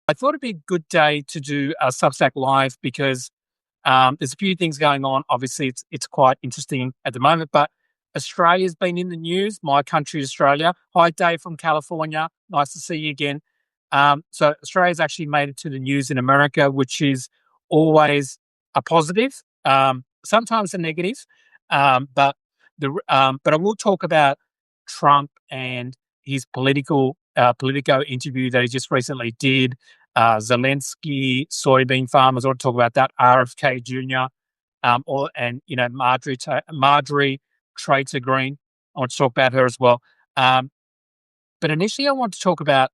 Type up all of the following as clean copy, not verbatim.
I thought it'd be a good day to do a Substack Live because there's a few things going on. Obviously, it's quite interesting at the moment, but Australia's been in the news. My country, Australia. Hi, Dave from California. Nice to see you again. So Australia's actually made it to the news in America, which is always a positive, sometimes a negative. But I will talk about Trump and his Politico interview that he just recently did. Zelensky, soybean farmers. I want to talk about that. RFK Jr. Marjorie Trader Green. I want to talk about her as well. But initially, I want to talk about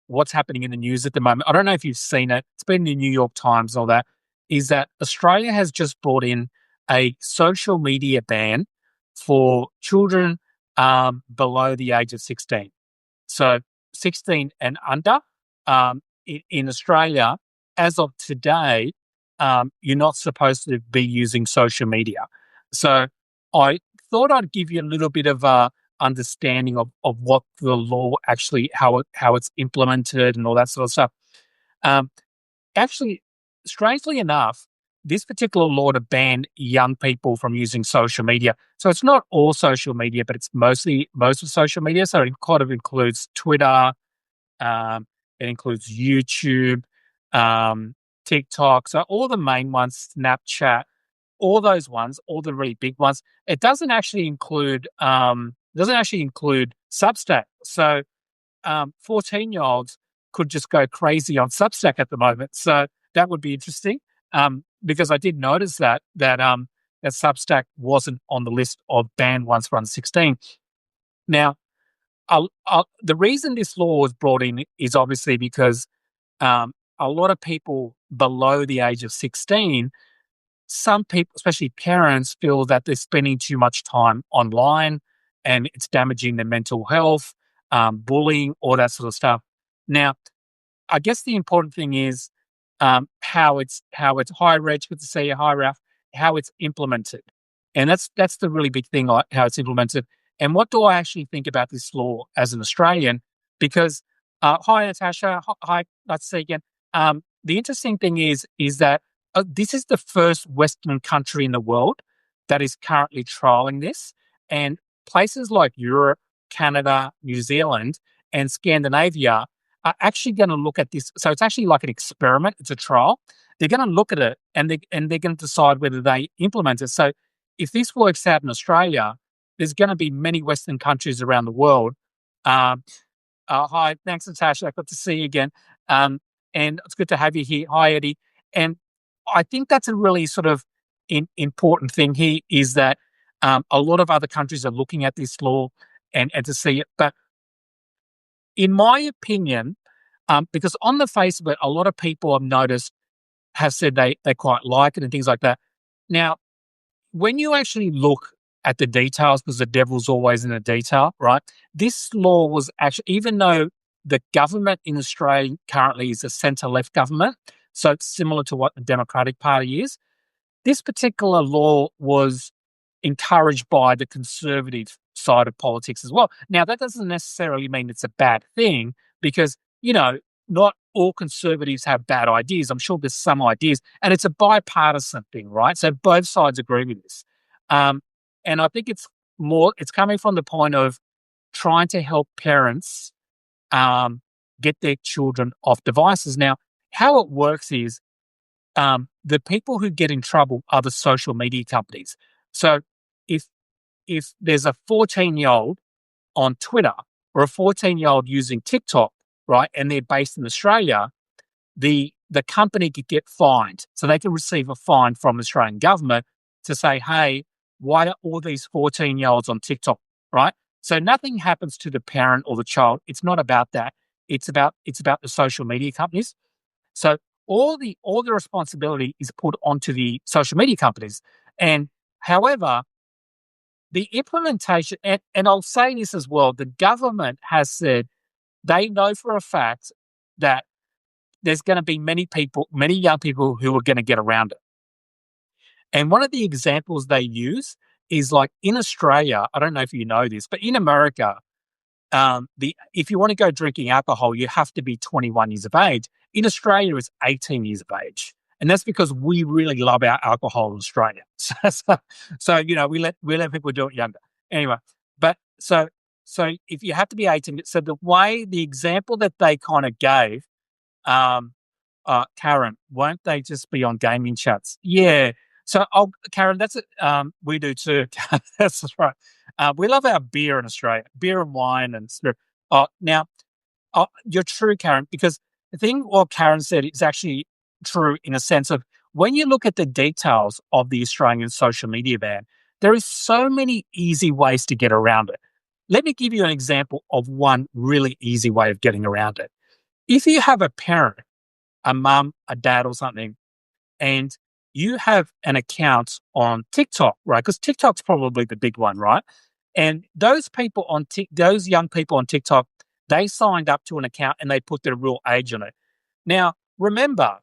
what's happening in the news at the moment. I don't know if you've seen it. It's been in the New York Times and all that. Is that Australia has just brought in a social media ban for children below the age of 16. So 16 and under. In Australia, as of today, you're not supposed to be using social media. So I thought I'd give you a little bit of a understanding of what the law actually, how it's implemented and all that sort of stuff. Um, Actually, strangely enough, this particular law to ban young people from using social media. So it's not all social media, but it's mostly most of social media. So it kind of includes Twitter, it includes YouTube, TikTok, so all the main ones, Snapchat, all those ones, all the really big ones. It doesn't actually include Substack. So 14-year-olds could just go crazy on Substack at the moment. So that would be interesting because I did notice that Substack wasn't on the list of banned ones for under 16. Now, the reason this law was brought in is obviously because a lot of people below the age of 16, some people, especially parents, feel that they're spending too much time online and it's damaging their mental health, bullying, all that sort of stuff. Now, I guess the important thing is how it's high Reg, good to see you, hi Ralph, how it's implemented, and that's the really big thing, like how it's implemented. And what do I actually think about this law as an Australian? Because hi Natasha, hi, nice to see you again. The interesting thing is that this is the first Western country in the world that is currently trialing this, and places like Europe, Canada, New Zealand, and Scandinavia are actually going to look at this. So it's actually like an experiment. It's a trial. They're going to look at it and they're going to decide whether they implement it. So if this works out in Australia, there's going to be many Western countries around the world. Um, Hi, thanks, Natasha. Good to see you again. And it's good to have you here. Hi, Eddie. And I think that's a really sort of important thing here is that a lot of other countries are looking at this law and to see it. But in my opinion, because on the face of it, a lot of people I've noticed have said they quite like it and things like that. Now, when you actually look at the details, because the devil's always in the detail, right? This law was actually, even though the government in Australia currently is a centre left government, so it's similar to what the Democratic Party is, this particular law was encouraged by the conservative side of politics as well. Now, that doesn't necessarily mean it's a bad thing because, not all conservatives have bad ideas. I'm sure there's some ideas, and it's a bipartisan thing, right? So both sides agree with this. Um, and I think it's coming from the point of trying to help parents get their children off devices. Now, how it works is the people who get in trouble are the social media companies. So if there's a 14-year-old on Twitter or a 14-year-old using TikTok, right, and they're based in Australia, the company could get fined. So they can receive a fine from the Australian government to say, hey, why are all these 14-year-olds on TikTok, right? So nothing happens to the parent or the child. It's not about that. It's about the social media companies. So all the responsibility is put onto the social media companies. And however, the implementation, and I'll say this as well, the government has said they know for a fact that there's going to be many young people who are going to get around it. And one of the examples they use is like in Australia, I don't know if you know this, but in America, if you want to go drinking alcohol, you have to be 21 years of age. In Australia, it's 18 years of age. And that's because we really love our alcohol in Australia. So we let people do it younger. Anyway, but so if you have to be 18, so the example that they kind of gave, um, Karen, won't they just be on gaming chats? Yeah. So, Karen, that's it. We do too. That's right. We love our beer in Australia, beer and wine and stuff. Now, you're true, Karen, because the thing what Karen said is actually true in a sense of when you look at the details of the Australian social media ban, there is so many easy ways to get around it. Let me give you an example of one really easy way of getting around it. If you have a parent, a mum, a dad, or something, and you have an account on TikTok, right? Because TikTok's probably the big one, right? And those young people on TikTok, they signed up to an account and they put their real age on it. Now, remember,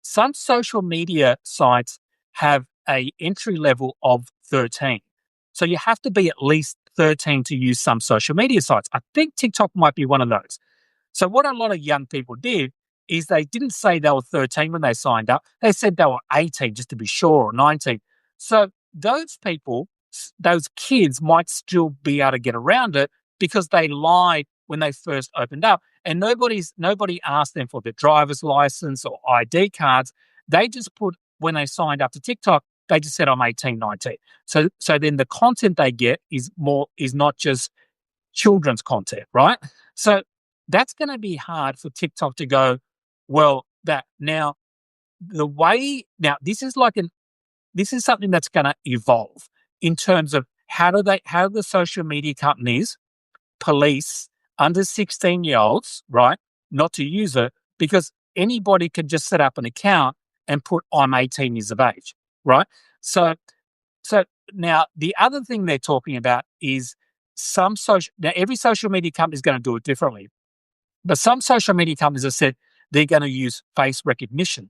some social media sites have a entry level of 13. So you have to be at least 13 to use some social media sites. I think TikTok might be one of those. So what a lot of young people did is they didn't say they were 13 when they signed up. They said they were 18 just to be sure, or 19. So those people, those kids might still be able to get around it because they lied when they first opened up. And nobody asked them for their driver's license or ID cards. They just put, when they signed up to TikTok, they just said, I'm 18, 19. So then the content they get is not just children's content, right? So that's going to be hard for TikTok to go, well, that now this is something that's going to evolve in terms of how do the social media companies police under 16-year-olds, right, not to use it because anybody can just set up an account and put I'm 18 years of age, right? So now the other thing they're talking about is every social media company is going to do it differently. But some social media companies have said they're going to use face recognition.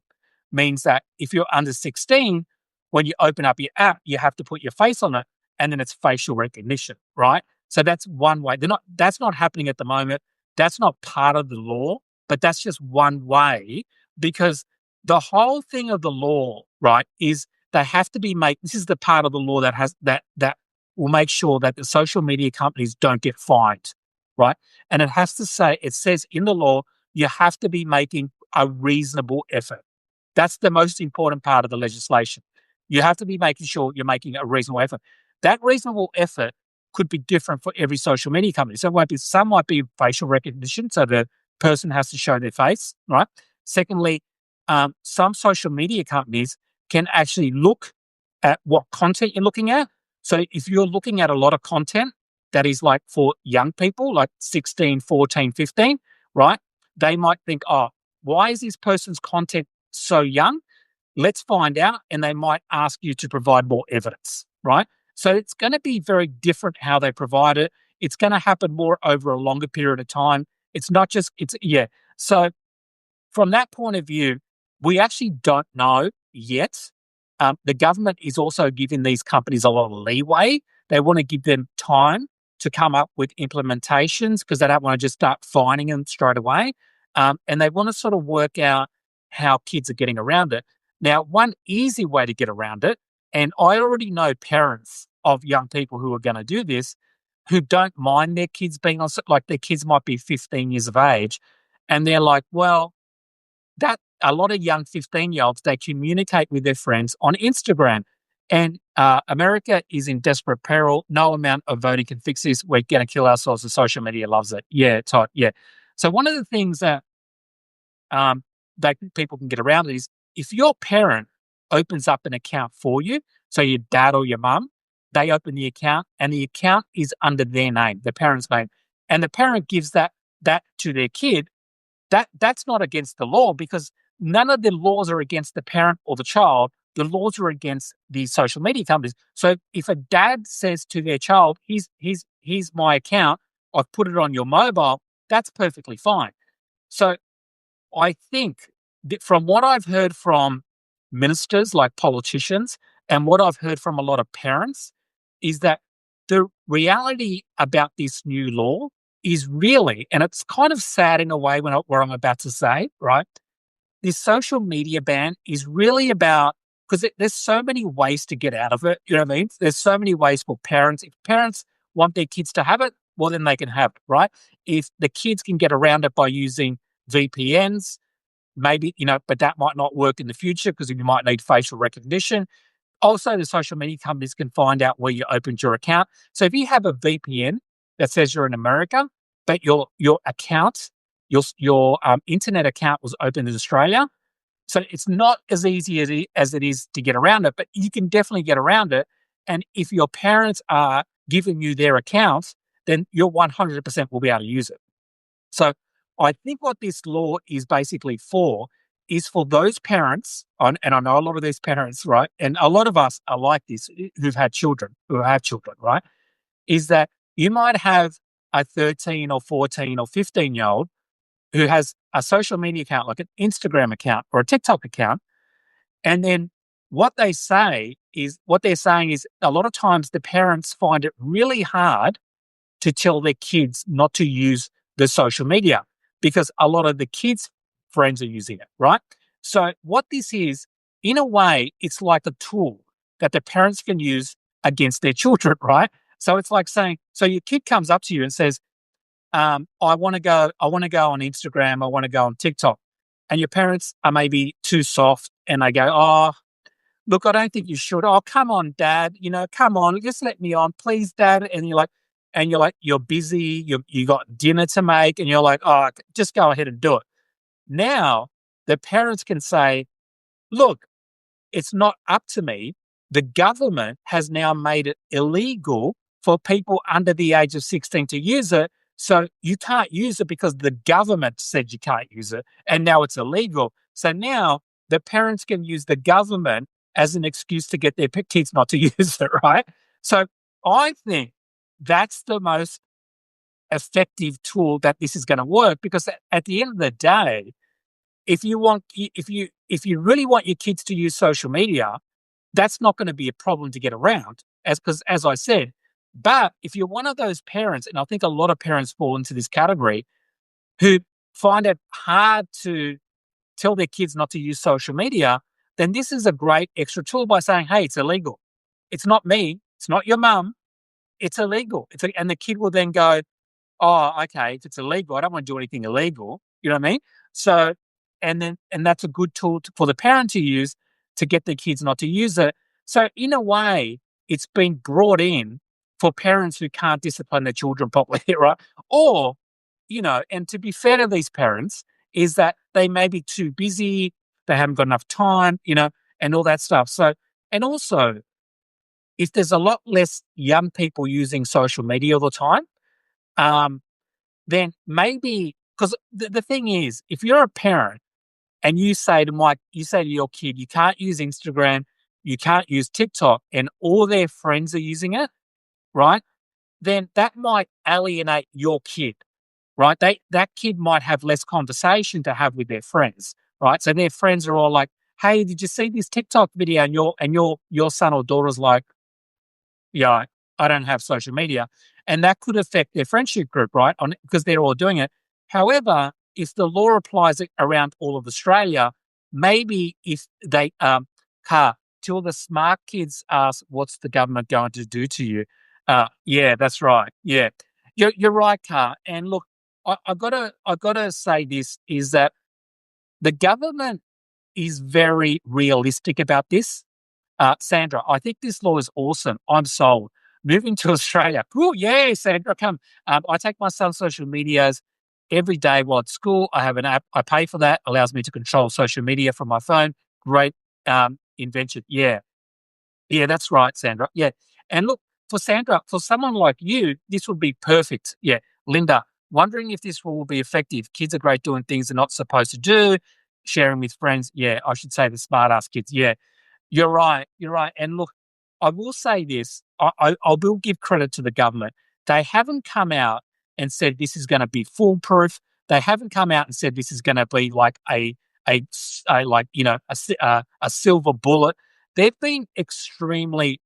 Means that if you're under 16, when you open up your app, you have to put your face on it and then it's facial recognition, right? So that's one way. That's not happening at the moment. That's not part of the law, but that's just one way because the whole thing of the law, right, is they have to this is the part of the law that will make sure that the social media companies don't get fined, right? And it says in the law, you have to be making a reasonable effort. That's the most important part of the legislation. You have to be making sure you're making a reasonable effort. That reasonable effort could be different for every social media company. So some might be facial recognition, so the person has to show their face, right? Secondly, some social media companies can actually look at what content you're looking at. So if you're looking at a lot of content that is like for young people, like 16, 14, 15, right? They might think, oh, why is this person's content so young? Let's find out. And they might ask you to provide more evidence, right? So it's going to be very different how they provide it. It's going to happen more over a longer period of time. It's not just, So from that point of view, we actually don't know yet. The government is also giving these companies a lot of leeway. They want to give them time to come up with implementations because they don't want to just start fining them straight away. And they want to sort of work out how kids are getting around it. Now, one easy way to get around it, and I already know parents of young people who are going to do this, who don't mind their kids being on, like their kids might be 15 years of age, and they're like, well, that a lot of young 15-year-olds, they communicate with their friends on Instagram. And America is in desperate peril. No amount of voting can fix this. We're going to kill ourselves and social media loves it. Yeah, Todd, yeah. So one of the things that people can get around is if your parent opens up an account for you, so your dad or your mum, they open the account and the account is under their name, the parent's name, and the parent gives that to their kid, that's not against the law because none of the laws are against the parent or the child. The laws are against the social media companies. So if a dad says to their child, here's my account, I've put it on your mobile, that's perfectly fine. So I think that from what I've heard from ministers like politicians and what I've heard from a lot of parents is that reality about this new law is really, and it's kind of sad in a way when what I'm about to say, right? This social media ban is really about because there's so many ways to get out of it. You know what I mean? There's so many ways for parents. If parents want their kids to have it, well, then they can have it, right? If the kids can get around it by using VPNs, maybe, but that might not work in the future because you might need facial recognition. Also, the social media companies can find out where you opened your account. So if you have a VPN that says you're in America, but your account, your internet account was opened in Australia, so it's not as easy as it is to get around it, but you can definitely get around it. And if your parents are giving you their accounts, then you're 100% will be able to use it. So I think what this law is basically for is for those parents, and I know a lot of these parents, right? And a lot of us are like this who have children, right? Is that you might have a 13 or 14 or 15-year-old who has a social media account, like an Instagram account or a TikTok account. And then what they're saying is a lot of times the parents find it really hard to tell their kids not to use the social media because a lot of the kids' friends are using it, right? So what this is, in a way, it's like a tool that the parents can use against their children, right? So it's like saying, so your kid comes up to you and says, I want to go on Instagram, I want to go on TikTok. And your parents are maybe too soft and they go, oh, look, I don't think you should. Oh, come on, Dad. Come on, just let me on, please, Dad. You're busy, you got dinner to make, and you're like, oh, just go ahead and do it. Now, the parents can say, look, it's not up to me. The government has now made it illegal for people under the age of 16 to use it. So you can't use it because the government said you can't use it. And now it's illegal. So now the parents can use the government as an excuse to get their kids not to use it, right? So I think that's the most effective tool that this is going to work because at the end of the day, if you really want your kids to use social media, that's not going to be a problem to get around because as I said, but if you're one of those parents, and I think a lot of parents fall into this category who find it hard to tell their kids not to use social media, then this is a great extra tool by saying, hey, it's illegal. It's not me. It's not your mum. It's illegal. And the kid will then go, oh, okay, if it's illegal, I don't want to do anything illegal. You know what I mean? So, and that's a good tool for the parent to use to get their kids not to use it. So in a way, it's been brought in for parents who can't discipline their children properly, right? Or, and to be fair to these parents, is that they may be too busy, they haven't got enough time, and all that stuff. So, and also, if there's a lot less young people using social media all the time, then maybe, because the thing is, if you're a parent and you say to your kid, you can't use Instagram, you can't use TikTok, and all their friends are using it, right? Then that might alienate your kid, right? That kid might have less conversation to have with their friends, right? So their friends are all like, "Hey, did you see this TikTok video?" And your son or daughter's like, "Yeah, I don't have social media," and that could affect their friendship group, right? Because they're all doing it. However, if the law applies it around all of Australia, maybe if they till the smart kids ask, "What's the government going to do to you?" Yeah, that's right. Yeah, you're right, Car. And look, I gotta say this is that the government is very realistic about this. Sandra, I think this law is awesome. I'm sold. Moving to Australia. Cool. Yeah, Sandra, come. I take my son's social medias every day while at school. I have an app. I pay for that. Allows me to control social media from my phone. Great invention. Yeah. Yeah, that's right, Sandra. Yeah. And look, for Sandra, for someone like you, this would be perfect. Yeah. Linda, wondering if this will be effective. Kids are great doing things they're not supposed to do, sharing with friends. Yeah, I should say the smart ass kids. Yeah. You're right. You're right. And look, I will say this. I will give credit to the government. They haven't come out and said this is going to be foolproof. They haven't come out and said this is going to be like a like a silver bullet. they've been extremely.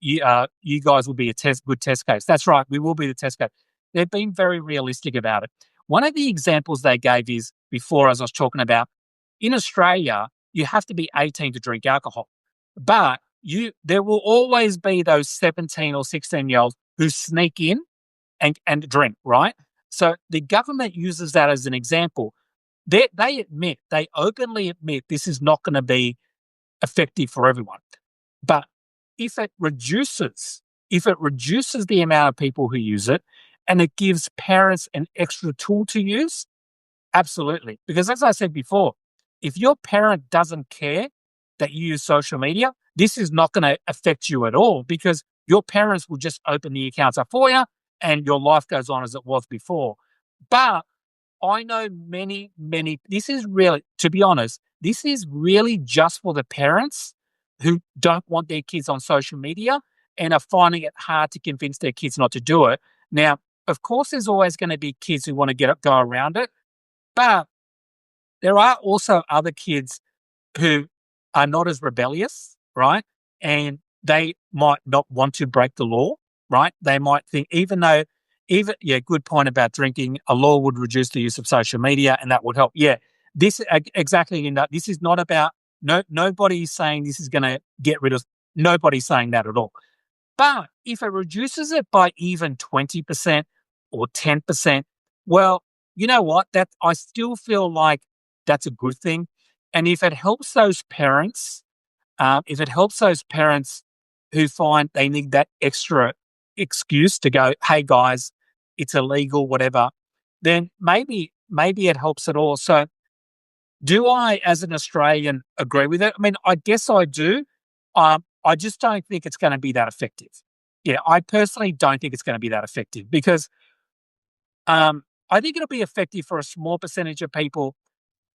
You guys will be a good test case. That's right. We will be the test case. They've been very realistic about it. One of the examples they gave is before, as I was talking about, in Australia, you have to be 18 to drink alcohol, but there will always be those 17 or 16-year-olds who sneak in and drink, right? So the government uses that as an example. They openly admit this is not going to be effective for everyone. But if it reduces the amount of people who use it and it gives parents an extra tool to use, absolutely. Because as I said before, if your parent doesn't care that you use social media, this is not going to affect you at all because your parents will just open the accounts up for you and your life goes on as it was before. But I know this is really, to be honest, this is really just for the parents who don't want their kids on social media and are finding it hard to convince their kids not to do it. Now, of course, there's always going to be kids who want to go around it, but there are also other kids who are not as rebellious, right? And they might not want to break the law, right? They might think, good point about drinking, a law would reduce the use of social media and that would help. Yeah, this exactly. This is not about, nobody's saying this is going to get rid of, nobody's saying that at all. But if it reduces it by even 20% or 10%, well, you know what? That I still feel like that's a good thing. And if it helps those parents, who find they need that extra excuse to go, hey guys, it's illegal, whatever, then maybe it helps at all. So do I, as an Australian, agree with it? I mean, I guess I do. I just don't think it's going to be that effective. Yeah, I personally don't think it's going to be that effective because I think it'll be effective for a small percentage of people,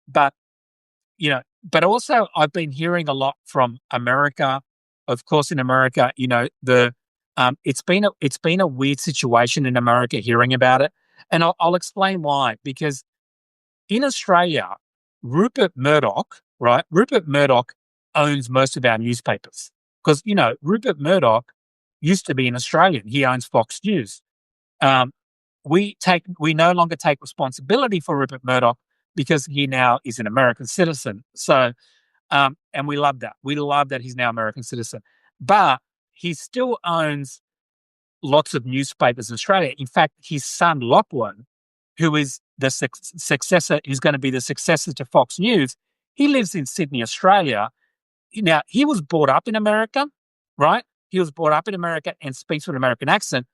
but but also I've been hearing a lot from America. Of course, in America, it's been a weird situation in America hearing about it, and I'll explain why. Because in Australia, Rupert Murdoch, right? Rupert Murdoch owns most of our newspapers because Rupert Murdoch used to be an Australian. He owns Fox News. We no longer take responsibility for Rupert Murdoch because he now is an American citizen. So, and we love that. We love that he's now American citizen. But he still owns lots of newspapers in Australia. In fact, his son Lachlan, who is the successor, who's going to be the successor to Fox News, he lives in Sydney, Australia. Now, he was brought up in America, right? He was brought up in America and speaks with an American accent.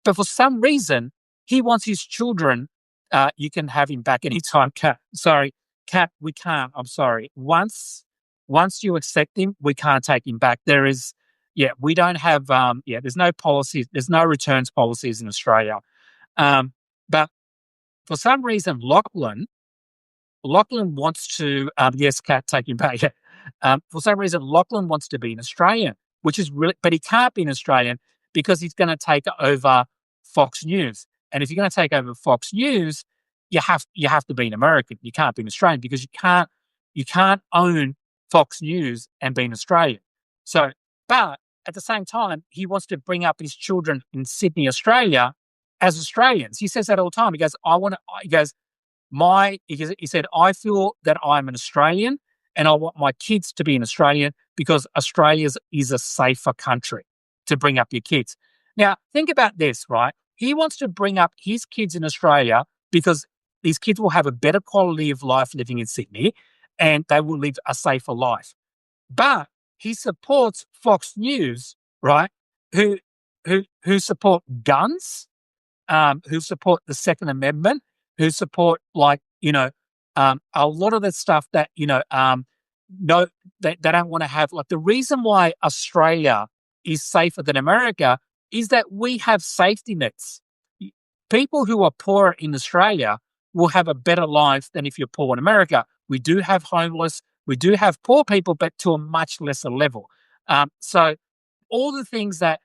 But for some reason, he wants his children. You can have him back anytime, Kat. Sorry, Kat, we can't. I'm sorry. Once you accept him, we can't take him back. We don't have, there's no policies, there's no returns policies in Australia. But for some reason, Lachlan wants to, yes, Kat, take him back. For some reason, Lachlan wants to be an Australian, which is really, but he can't be an Australian because he's going to take over Fox News. And if you're going to take over Fox News, you have to be an American. You can't be an Australian because you can't own Fox News and be an Australian. So, but at the same time, he wants to bring up his children in Sydney, Australia, as Australians. He says that all the time. He goes, he said, I feel that I'm an Australian and I want my kids to be an Australian because Australia is a safer country to bring up your kids. Now, think about this, right? He wants to bring up his kids in Australia because these kids will have a better quality of life living in Sydney and they will live a safer life. But he supports Fox News, right? Who support guns, who support the Second Amendment, who support a lot of the stuff that they don't want to have. Like the reason why Australia is safer than America is that we have safety nets. People who are poor in Australia will have a better life than if you're poor in America. We do have homeless, we do have poor people, but to a much lesser level. So all the things that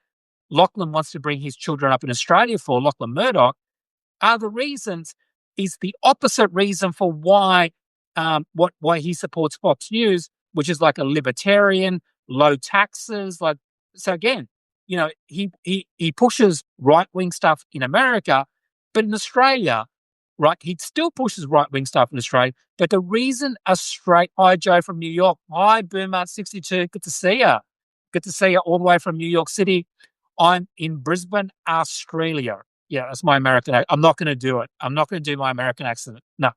Lachlan wants to bring his children up in Australia for, Lachlan Murdoch, are the reasons, is the opposite reason for why he supports Fox News, which is like a libertarian, low taxes. Like, so again, he pushes right wing stuff in America, but in Australia, right, he still pushes right wing stuff in Australia. But the reason hi Joe from New York, hi Boomer 62, good to see you. Good to see you all the way from New York City. I'm in Brisbane, Australia. Yeah, that's my American accent. I'm not going to do it. I'm not going to do my American accent. No,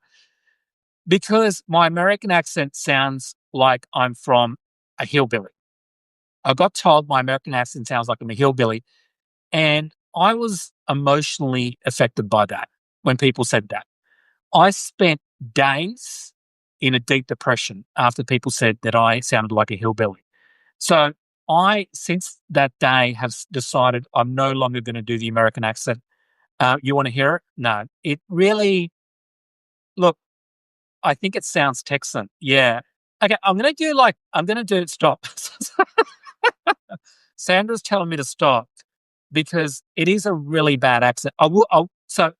because my American accent sounds like I'm from a hillbilly. I got told my American accent sounds like I'm a hillbilly, and I was emotionally affected by that when people said that. I spent days in a deep depression after people said that I sounded like a hillbilly. So I, since that day, have decided I'm no longer going to do the American accent. You want to hear it? No. It really, look, I think it sounds Texan. Yeah. Okay, I'm going to do it. Stop. Sandra's telling me to stop because it is a really bad accent. So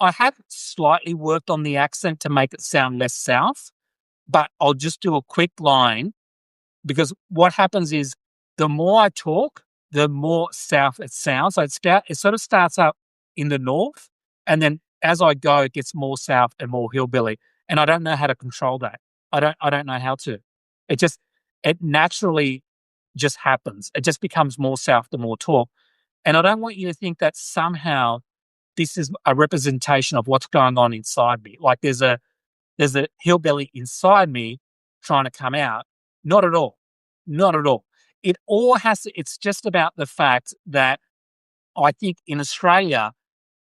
I have slightly worked on the accent to make it sound less South, but I'll just do a quick line because what happens is the more I talk, the more South it sounds. So it sort of starts up in the North, and then as I go, it gets more South and more hillbilly. And I don't know how to control that. I don't know how to. It just, it naturally just happens. It just becomes more South the more talk. And I don't want you to think that somehow this is a representation of what's going on inside me. Like there's a hillbilly inside me trying to come out. Not at all. Not at all. It's just about the fact that I think in Australia,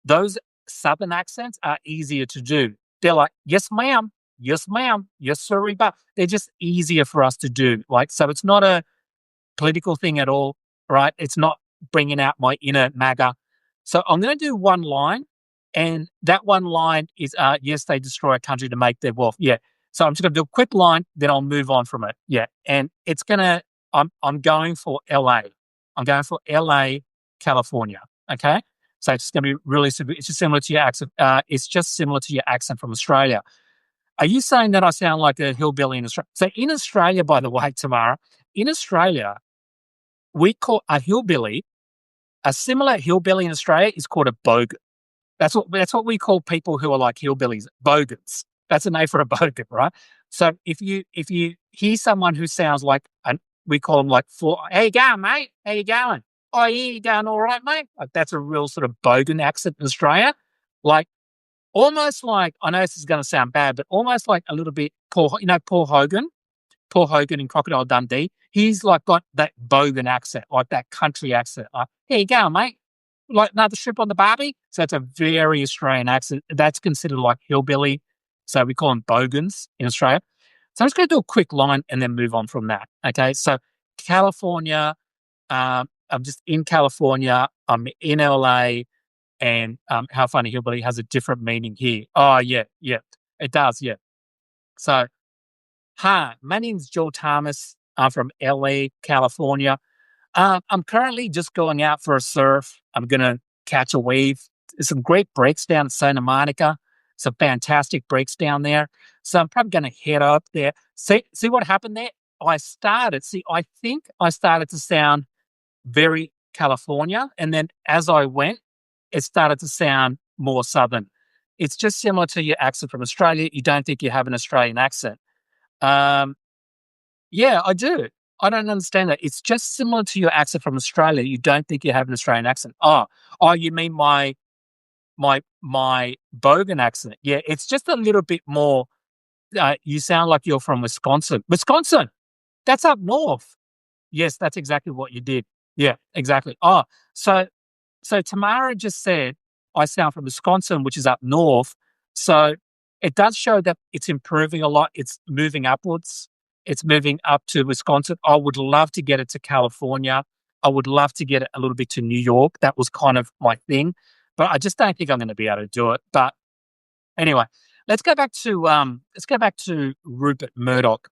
those Southern accents are easier to do. They're like, yes, ma'am. Yes, ma'am. Yes, sir. But they're just easier for us to do. Like, so it's not a political thing at all, right? It's not bringing out my inner MAGA. So I'm going to do one line, and that one line is, yes, they destroy a country to make their wealth. Yeah. So I'm just going to do a quick line, then I'll move on from it. Yeah. And I'm going for LA. I'm going for LA, California. Okay. So it's going to be really, it's just similar to your accent. It's just similar to your accent from Australia. Are you saying that I sound like a hillbilly in Australia? So in Australia, by the way, Tamara, in Australia, we call a hillbilly, a similar hillbilly in Australia is called a bogan. That's what we call people who are like hillbillies, bogans. That's a name for a bogan, right? So if you hear someone who sounds like we call them like how you going, mate? How you going? Oh, yeah, you going all right, mate? Like that's a real sort of bogan accent in Australia. Like almost like, I know this is going to sound bad, but almost like a little bit Paul Hogan in Crocodile Dundee, he's like got that bogan accent, like that country accent. Like, here you go, mate. Like another strip on the barbie. So it's a very Australian accent. That's considered like hillbilly. So we call them bogans in Australia. So I'm just going to do a quick line and then move on from that. Okay. So California, I'm just in California. I'm in LA, and how funny hillbilly has a different meaning here. Oh, yeah, yeah, it does. Yeah. So hi, my name's Joe Thomas. I'm from LA, California. I'm currently just going out for a surf. I'm going to catch a wave. There's some great breaks down in Santa Monica. Some fantastic breaks down there. So I'm probably going to head up there. See what happened there? I think I started to sound very California. And then as I went, it started to sound more Southern. It's just similar to your accent from Australia. You don't think you have an Australian accent. Um, yeah, I do. I don't understand that. It's just similar to your accent from Australia. You don't think you have an Australian accent. Oh, you mean my bogan accent? Yeah, it's just a little bit more. You sound like you're from Wisconsin. Wisconsin, that's up north. Yes, that's exactly what you did. Yeah, exactly. So so Tamara just said I sound from Wisconsin, which is up north. So it does show that it's improving a lot. It's moving upwards. It's moving up to Wisconsin. I would love to get it to California. I would love to get it a little bit to New York. That was kind of my thing, but I just don't think I'm going to be able to do it. But anyway, let's go back to Rupert Murdoch,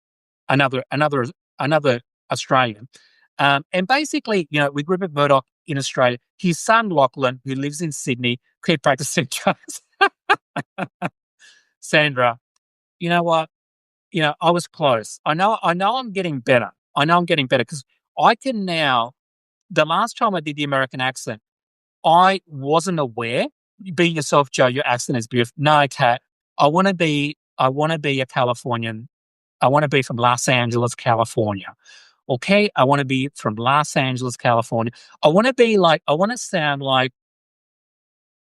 another Australian. And basically, with Rupert Murdoch in Australia, his son Lachlan, who lives in Sydney, keep practicing jokes. Sandra, you know what? I was close. I know I'm getting better. I know I'm getting better because I can now. The last time I did the American accent, I wasn't aware. Be yourself, Joe. Your accent is beautiful. No, Kat. I want to be. I want to be a Californian. I want to be from Los Angeles, California. Okay, I want to be from Los Angeles, California. I want to be like. I want to sound like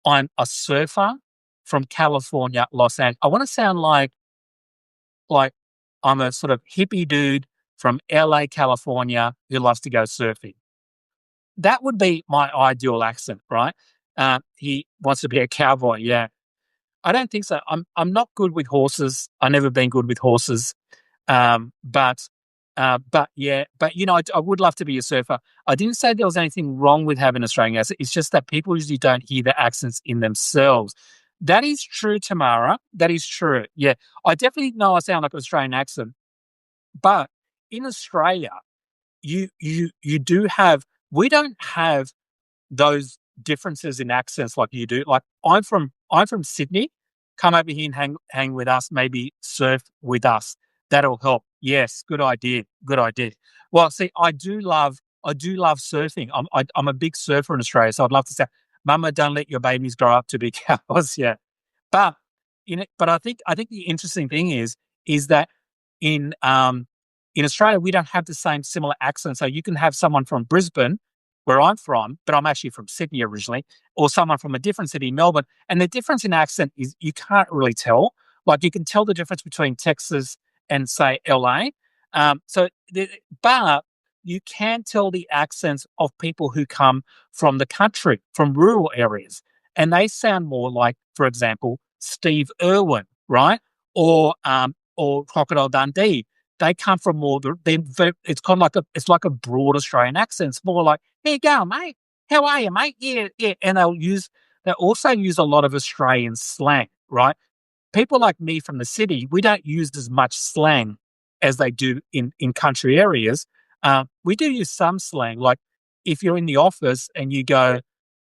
I'm a surfer from California, Los Angeles. I want to sound like I'm a sort of hippie dude from LA, California, who loves to go surfing. That would be my ideal accent, right? He wants to be a cowboy. Yeah, I don't think so. I'm not good with horses. I've never been good with horses. But yeah, but I would love to be a surfer. I didn't say there was anything wrong with having an Australian accent. It's just that people usually don't hear the accents in themselves. That is true, Tamara. That is true. Yeah, I definitely know I sound like an Australian accent, but in Australia, you do have. We don't have those differences in accents like you do. Like I'm from Sydney. Come over here and hang with us. Maybe surf with us. That'll help. Yes, good idea. Good idea. Well, see, I do love surfing. I'm a big surfer in Australia, so I'd love to say, Mama, don't let your babies grow up to be cows. Yeah, but but I think the interesting thing is that in um in Australia we don't have the same similar accent. So you can have someone from Brisbane, where I'm from, but I'm actually from Sydney originally, or someone from a different city, Melbourne, and the difference in accent is you can't really tell. Like you can tell the difference between Texas and say LA. So, but you can tell the accents of people who come from the country, from rural areas, and they sound more like, for example, Steve Irwin, right? Or Crocodile Dundee. They come from more. It's kind of like it's like a broad Australian accent. It's more like, "Here you go, mate. How are you, mate? Yeah, yeah." And they also use a lot of Australian slang, right? People like me from the city, we don't use as much slang as they do in country areas. We do use some slang, like if you're in the office and you go,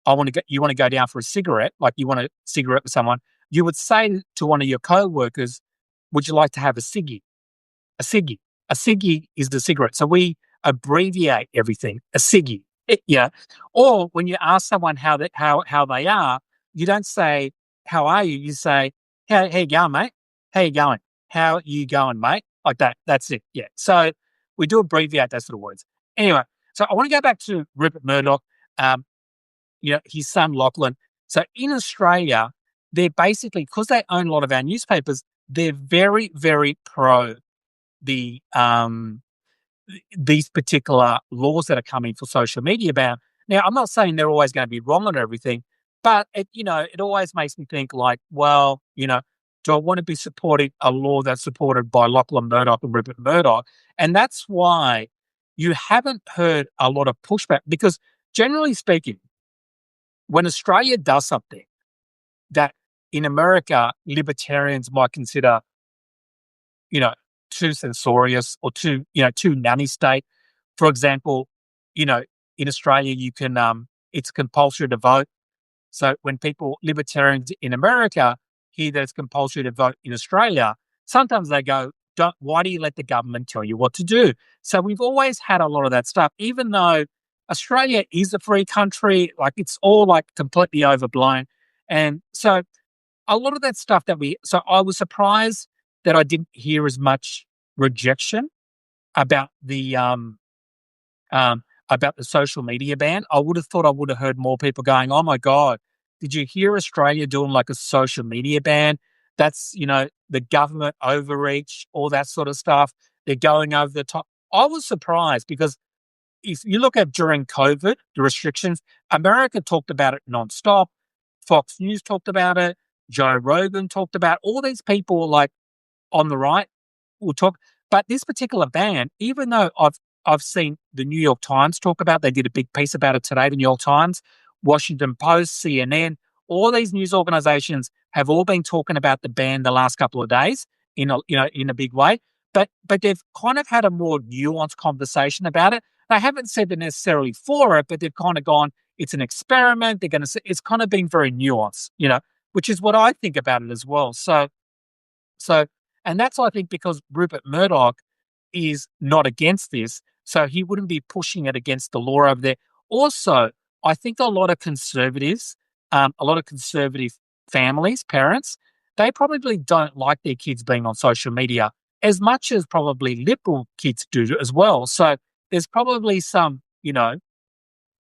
you want to go down for a cigarette, like you want a cigarette with someone, you would say to one of your co-workers, "Would you like to have a ciggy?" A ciggy. A ciggy is the cigarette. So we abbreviate everything. A ciggy. Yeah. Or when you ask someone how they are, you don't say how are you. You say how you going, mate? How you going? How you going, mate? Like that. That's it. Yeah. So we do abbreviate those sort of words. Anyway, so I want to go back to Rupert Murdoch. Um, his son Lachlan. So in Australia, they're basically because they own a lot of our newspapers. They're very, very pro the these particular laws that are coming for social media ban. Now, I'm not saying they're always going to be wrong on everything, but it always makes me think like, well, do I want to be supporting a law that's supported by Lachlan Murdoch and Rupert Murdoch? And that's why you haven't heard a lot of pushback because generally speaking, when Australia does something that in America libertarians might consider you know, too censorious or too nanny state. For example, in Australia, it's compulsory to vote. So when libertarians in America hear that it's compulsory to vote in Australia, sometimes they go, why do you let the government tell you what to do? So we've always had a lot of that stuff, even though Australia is a free country, like it's all like completely overblown. And so a lot of that stuff so I was surprised that I didn't hear as much rejection about the social media ban. I would have thought I would have heard more people going, "Oh my god, did you hear Australia doing like a social media ban? That's the government overreach, all that sort of stuff. They're going over the top." I was surprised because if you look at during COVID, the restrictions, America talked about it nonstop. Fox News talked about it. Joe Rogan talked about it. All these people like on the right will talk. But this particular ban, even though I've seen the New York Times talk about, they did a big piece about it today. The New York Times, Washington Post, CNN, all these news organizations have all been talking about the ban the last couple of days in a big way. But they've kind of had a more nuanced conversation about it. They haven't said they're necessarily for it, but they've kind of gone, it's an experiment. They're going to say it's kind of been very nuanced, which is what I think about it as well. So, and that's, I think, because Rupert Murdoch, is not against this, so he wouldn't be pushing it against the law over there. Also, I think a lot of conservative families, parents, they probably don't like their kids being on social media as much as probably liberal kids do as well. So there's probably some,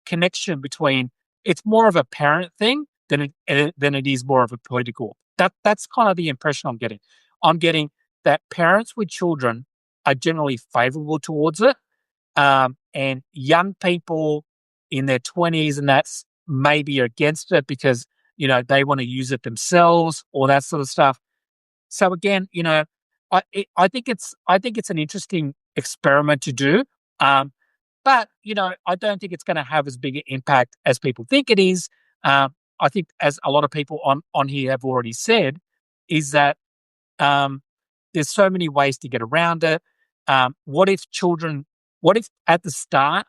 connection between it's more of a parent thing than it is more of a political. That's kind of the impression I'm getting. I'm getting that parents with children are generally favourable towards it, and young people in their 20s and that's maybe against it because they want to use it themselves or that sort of stuff. So again, I think it's an interesting experiment to do. Um, but I don't think it's going to have as big an impact as people think it is. I think, as a lot of people on here have already said, is that um, there's so many ways to get around it. What if at the start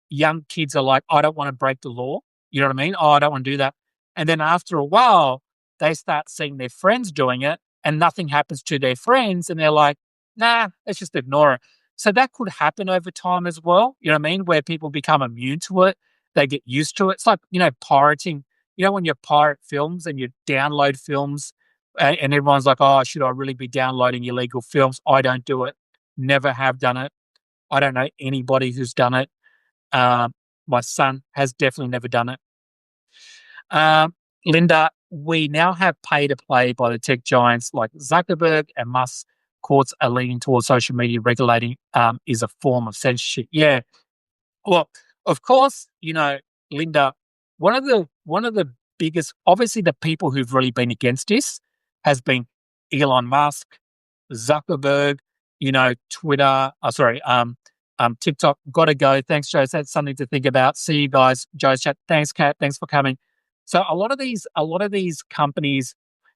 young kids are like, I don't want to break the law. You know what I mean? Oh, I don't want to do that. And then after a while, they start seeing their friends doing it and nothing happens to their friends. And they're like, nah, let's just ignore it. So that could happen over time as well. You know what I mean? Where people become immune to it. They get used to it. It's like, pirating. When you pirate films and you download films and everyone's like, oh, should I really be downloading illegal films? I don't do it. Never have done it. I don't know anybody who's done it. My son has definitely never done it. Linda, we now have pay to play by the tech giants like Zuckerberg and Musk. Courts are leaning towards social media regulating is a form of censorship. Yeah. Well, of course, Linda, one of the biggest, obviously the people who've really been against this has been Elon Musk, Zuckerberg, Twitter, TikTok. Got to go. Thanks, Joe. That's something to think about. See you guys. Joe's chat. Thanks, Kat. Thanks for coming. So a lot of these companies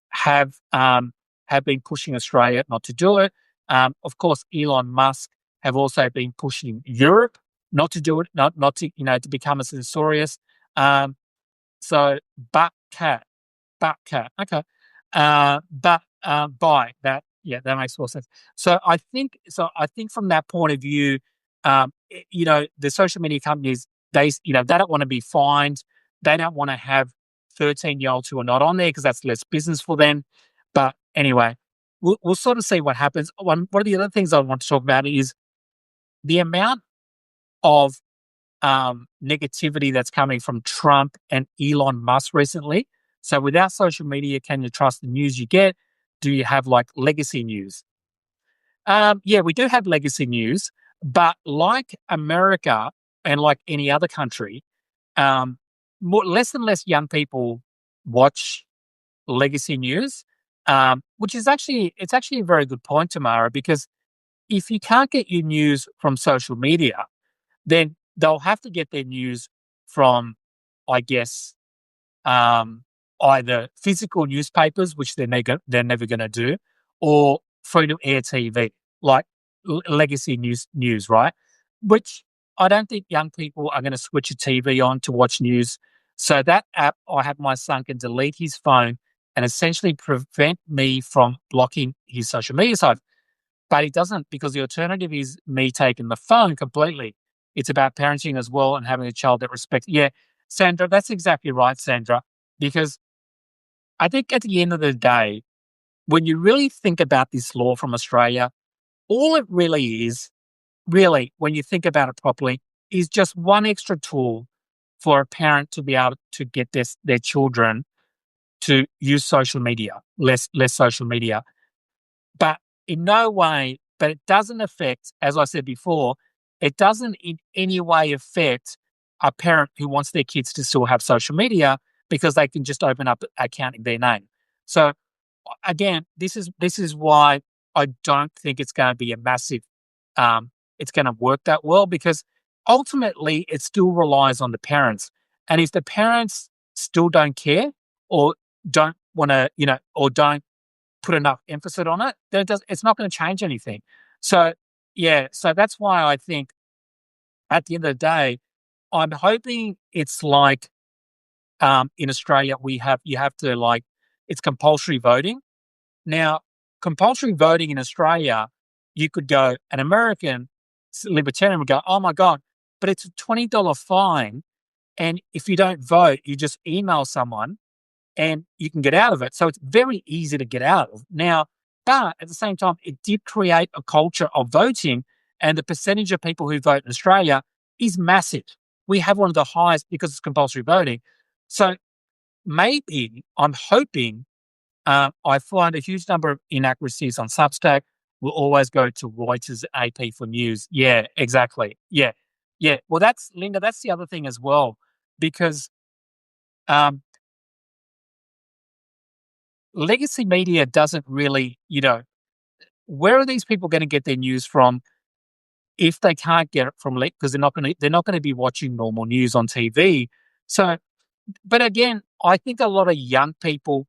have been pushing Australia not to do it. Of course, Elon Musk have also been pushing Europe not to do it, not to to become a censorious. So, okay. By that, yeah, that makes more sense. So I think from that point of view, the social media companies, they don't want to be fined. They don't want to have 13-year-olds who are not on there because that's less business for them. But anyway, we'll sort of see what happens. One of the other things I want to talk about is the amount of negativity that's coming from Trump and Elon Musk recently. So without social media, can you trust the news you get? Do you have like legacy news? Yeah, we do have legacy news, but like America and like any other country, less and less young people watch legacy news, which is actually a very good point, Tamara, because if you can't get your news from social media, then they'll have to get their news from, I guess, either physical newspapers, which they're never going to do, or free to air TV, like legacy news, right? Which I don't think young people are going to switch a TV on to watch news. So that app, I have my son can delete his phone and essentially prevent me from blocking his social media site. But he doesn't, because the alternative is me taking the phone completely. It's about parenting as well and having a child that respects. Yeah, Sandra, that's exactly right, Sandra, because I think at the end of the day, when you really think about this law from Australia, all it really is, really, when you think about it properly, is just one extra tool for a parent to be able to get their children to use social media, less social media. But in no way, but it doesn't affect, as I said before, it doesn't in any way affect a parent who wants their kids to still have social media because they can just open up an account in their name. So again, this is why I don't think it's going to be a massive, it's going to work that well, because ultimately it still relies on the parents. And if the parents still don't care or don't want to, or don't put enough emphasis on it, then it's not going to change anything. So yeah, so that's why I think at the end of the day, I'm hoping it's like in Australia you have to, like, it's compulsory voting. Now, compulsory voting in Australia you could go, an American libertarian would go, oh my God, but it's a $20 fine. And if you don't vote, you just email someone and you can get out of it. So it's very easy to get out of. Now, but at the same time, it did create a culture of voting, and the percentage of people who vote in Australia is massive. We have one of the highest because it's compulsory voting. So maybe I'm hoping I find a huge number of inaccuracies on Substack will always go to Reuters AP for news. Yeah, exactly. Yeah. Yeah. Well, that's Linda, that's the other thing as well, because um, legacy media doesn't really, where are these people going to get their news from if they can't get it from because they're not going to be watching normal news on TV. So, but again, I think a lot of young people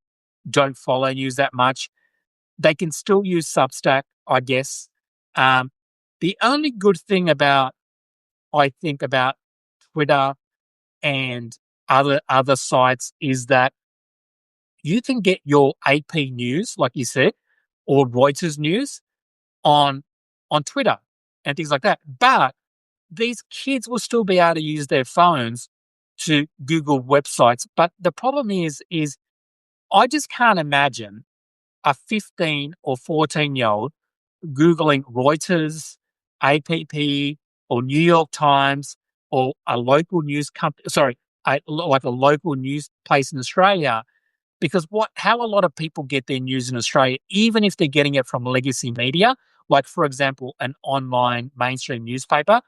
don't follow news that much. They can still use Substack, I guess. Um, the only good thing I think about Twitter and other sites is that you can get your AP news, like you said, or Reuters news on Twitter and things like that. But these kids will still be able to use their phones to Google websites. But the problem is I just can't imagine a 15 or 14-year-old Googling Reuters, APP, or New York Times, or a local news company, like a local news place in Australia, because how a lot of people get their news in Australia, even if they're getting it from legacy media, like for example, an online mainstream newspaper,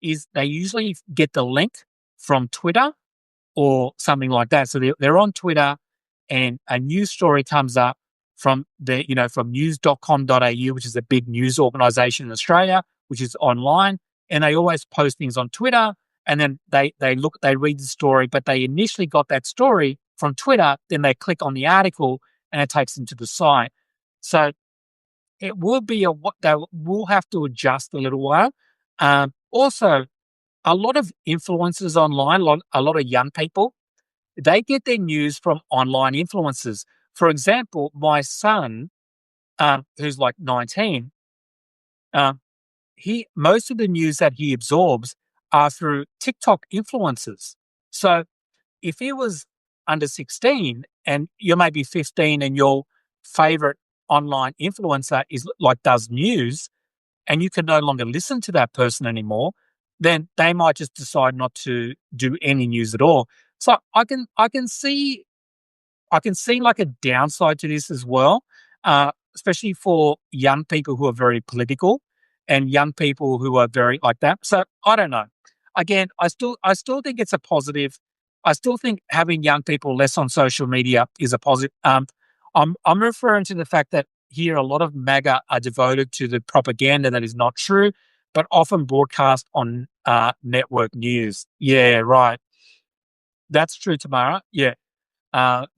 is they usually get the link from Twitter or something like that. So they're on Twitter, and a news story comes up from news.com.au, which is a big news organization in Australia, which is online, and they always post things on Twitter, and then they read the story, but they initially got that story from Twitter, then they click on the article and it takes them to the site. So it will be they will have to adjust a little while. Also, a lot of influencers online, a lot of young people, they get their news from online influencers. For example, my son, who's like 19, most of the news that he absorbs are through TikTok influencers. So if he was under 16 and you're maybe 15 and your favorite online influencer does news, and you can no longer listen to that person anymore, then they might just decide not to do any news at all. So I can see like a downside to this as well, especially for young people who are very political and young people who are very like that. So I don't know. Again, I still think it's a positive. I still think having young people less on social media is a positive. I'm referring to the fact that here a lot of MAGA are devoted to the propaganda that is not true, but often broadcast on network news. Yeah, right. That's true, Tamara. Yeah,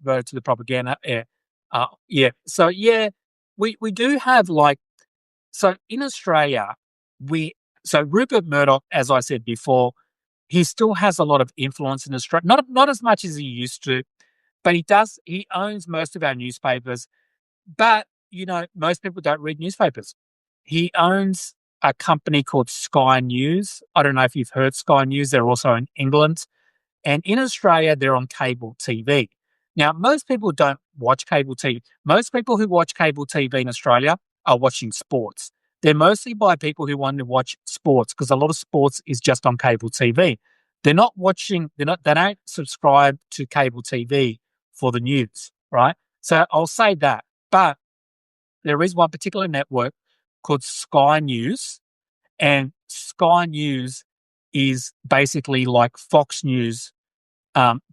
voted to the propaganda. Yeah, yeah. So yeah, we do have so in Australia so Rupert Murdoch, as I said before, he still has a lot of influence in Australia. Not as much as he used to, but he does. He owns most of our newspapers. But most people don't read newspapers. He owns a company called Sky News. I don't know if you've heard Sky News. They're also in England. And in Australia, they're on cable TV. Now, most people don't watch cable TV. Most people who watch cable TV in Australia are watching sports. They're mostly by people who want to watch sports, because a lot of sports is just on cable TV. They don't subscribe to cable TV for the news, right? So I'll say that. But there is one particular network called Sky News, and Sky News is basically like Fox News,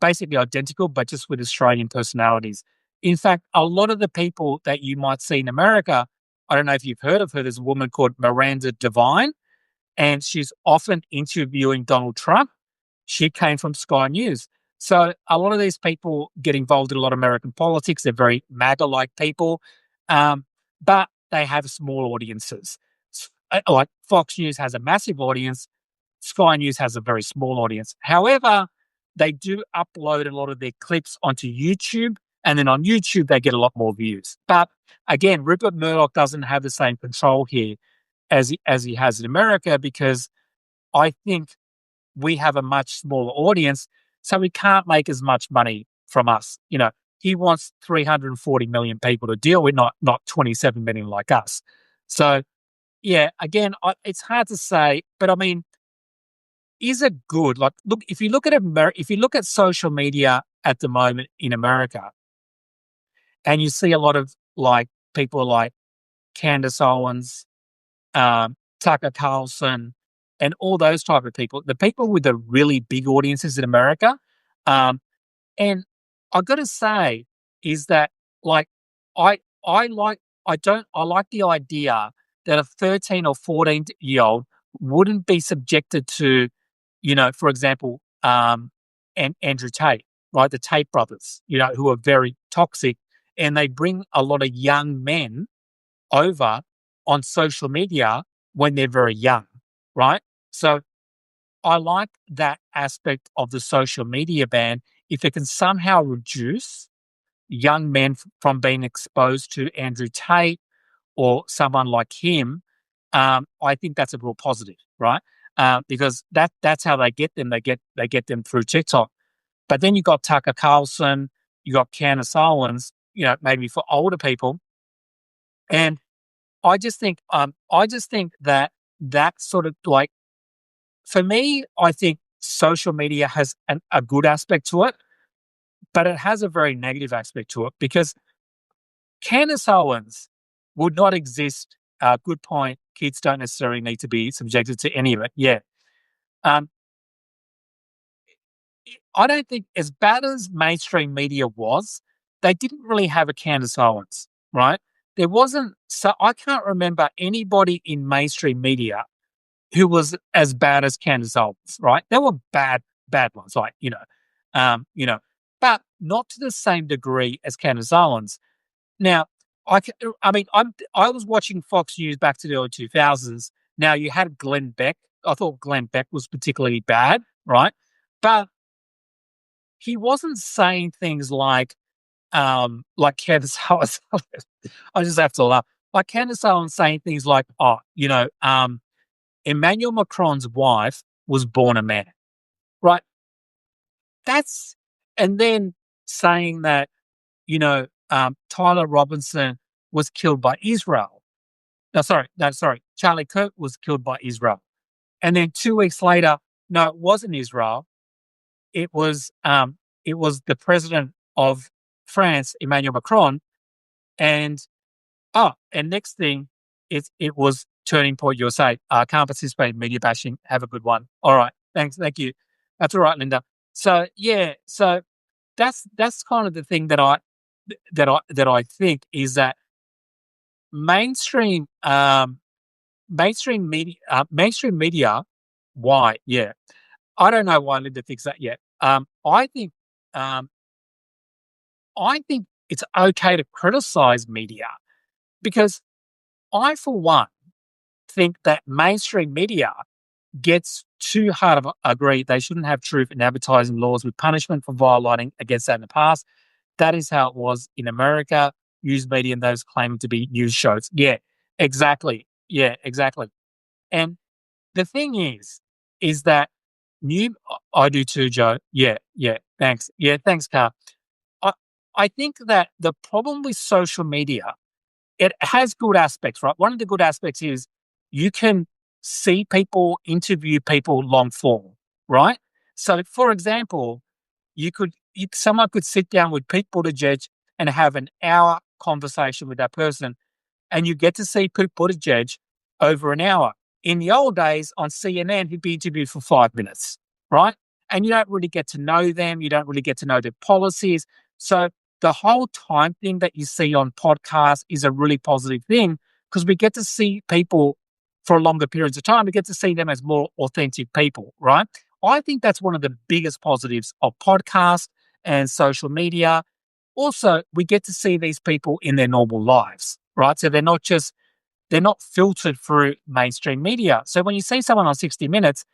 basically identical, but just with Australian personalities. In fact, a lot of the people that you might see in America, I don't know if you've heard of her, there's a woman called Miranda Devine, and she's often interviewing Donald Trump. She came from Sky News. So a lot of these people get involved in a lot of American politics. They're very MAGA-like people, but they have small audiences. Like Fox News has a massive audience. Sky News has a very small audience. However, they do upload a lot of their clips onto YouTube And then on YouTube, they get a lot more views. But again, Rupert Murdoch doesn't have the same control here as he has in America, because I think we have a much smaller audience, so he can't make as much money from us. He wants 340 million people to deal with, not 27 million like us. So yeah, again, it's hard to say, but I mean, is it good? Like, look, if you look at social media at the moment in America, and you see a lot of like people like Candace Owens, Tucker Carlson, and all those type of people, the people with the really big audiences in America. And I got to say is that like I like I like the idea that a 13 or 14-year-old wouldn't be subjected to, for example, and Andrew Tate, right? The Tate brothers, who are very toxic, and they bring a lot of young men over on social media when they're very young, right? So I like that aspect of the social media ban. If it can somehow reduce young men from being exposed to Andrew Tate or someone like him, I think that's a real positive, right? Because that's how they get them. They get them through TikTok. But then you got Tucker Carlson, you got Candace Owens, maybe for older people, and I just think that sort of like, for me, I think social media has a good aspect to it, but it has a very negative aspect to it, because Candace Owens would not exist. Good point. Kids don't necessarily need to be subjected to any of it. Yeah. Um, I don't think, as bad as mainstream media was, they didn't really have a Candace Owens, right? There wasn't, so I can't remember anybody in mainstream media who was as bad as Candace Owens, right? There were bad ones, like, but not to the same degree as Candace Owens. Now, I was watching Fox News back to the early 2000s. Now, you had Glenn Beck. I thought Glenn Beck was particularly bad, right? But he wasn't saying things like Candace Owens. I just have to laugh. Like Candace Owens saying things like, Emmanuel Macron's wife was born a man, right? That's, and then saying that, Tyler Robinson was killed by Israel. No, sorry. Charlie Kirk was killed by Israel. And then 2 weeks later, no, it wasn't Israel. It was, the president of France, Emmanuel Macron. And, and next thing, it was Turning Point USA. Can't participate in media bashing. Have a good one. All right. Thanks. Thank you. That's all right, Linda. So yeah, so that's kind of the thing that I think is that mainstream mainstream media. Why? Yeah, I don't know why Linda thinks that yet. Um, I think it's okay to criticize media, because I, for one, think that mainstream media gets too hard of a agree. They shouldn't have truth in advertising laws with punishment for violating against that in the past. That is how it was in America. News media and those claiming to be news shows. Yeah, exactly. Yeah, exactly. And the thing is that I do too, Joe. Yeah, yeah. Thanks. Yeah, thanks, Carl. I I think that the problem with social media, it has good aspects, right? One of the good aspects is you can see people, interview people long form, right? So, for example, someone could sit down with Pete Buttigieg and have an hour conversation with that person, and you get to see Pete Buttigieg over an hour. In the old days on CNN, he'd be interviewed for 5 minutes, right? And you don't really get to know them. You don't really get to know their policies. So the whole time thing that you see on podcasts is a really positive thing, because we get to see people for longer periods of time. We get to see them as more authentic people, right? I think that's one of the biggest positives of podcasts and social media. Also, we get to see these people in their normal lives, right? So they're not filtered through mainstream media. So when you see someone on 60 Minutes,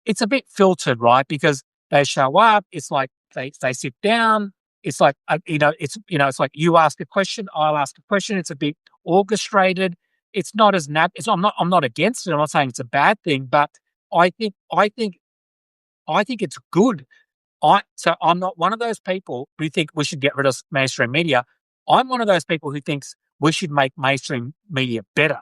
it's a bit filtered, right? Because they show up, it's like they sit down, it's like, it's like you ask a question, I'll ask a question. It's a bit orchestrated. It's not as I'm not against it. I'm not saying it's a bad thing, but I think, I think, I think it's good. So I'm not one of those people who think we should get rid of mainstream media. I'm one of those people who thinks we should make mainstream media better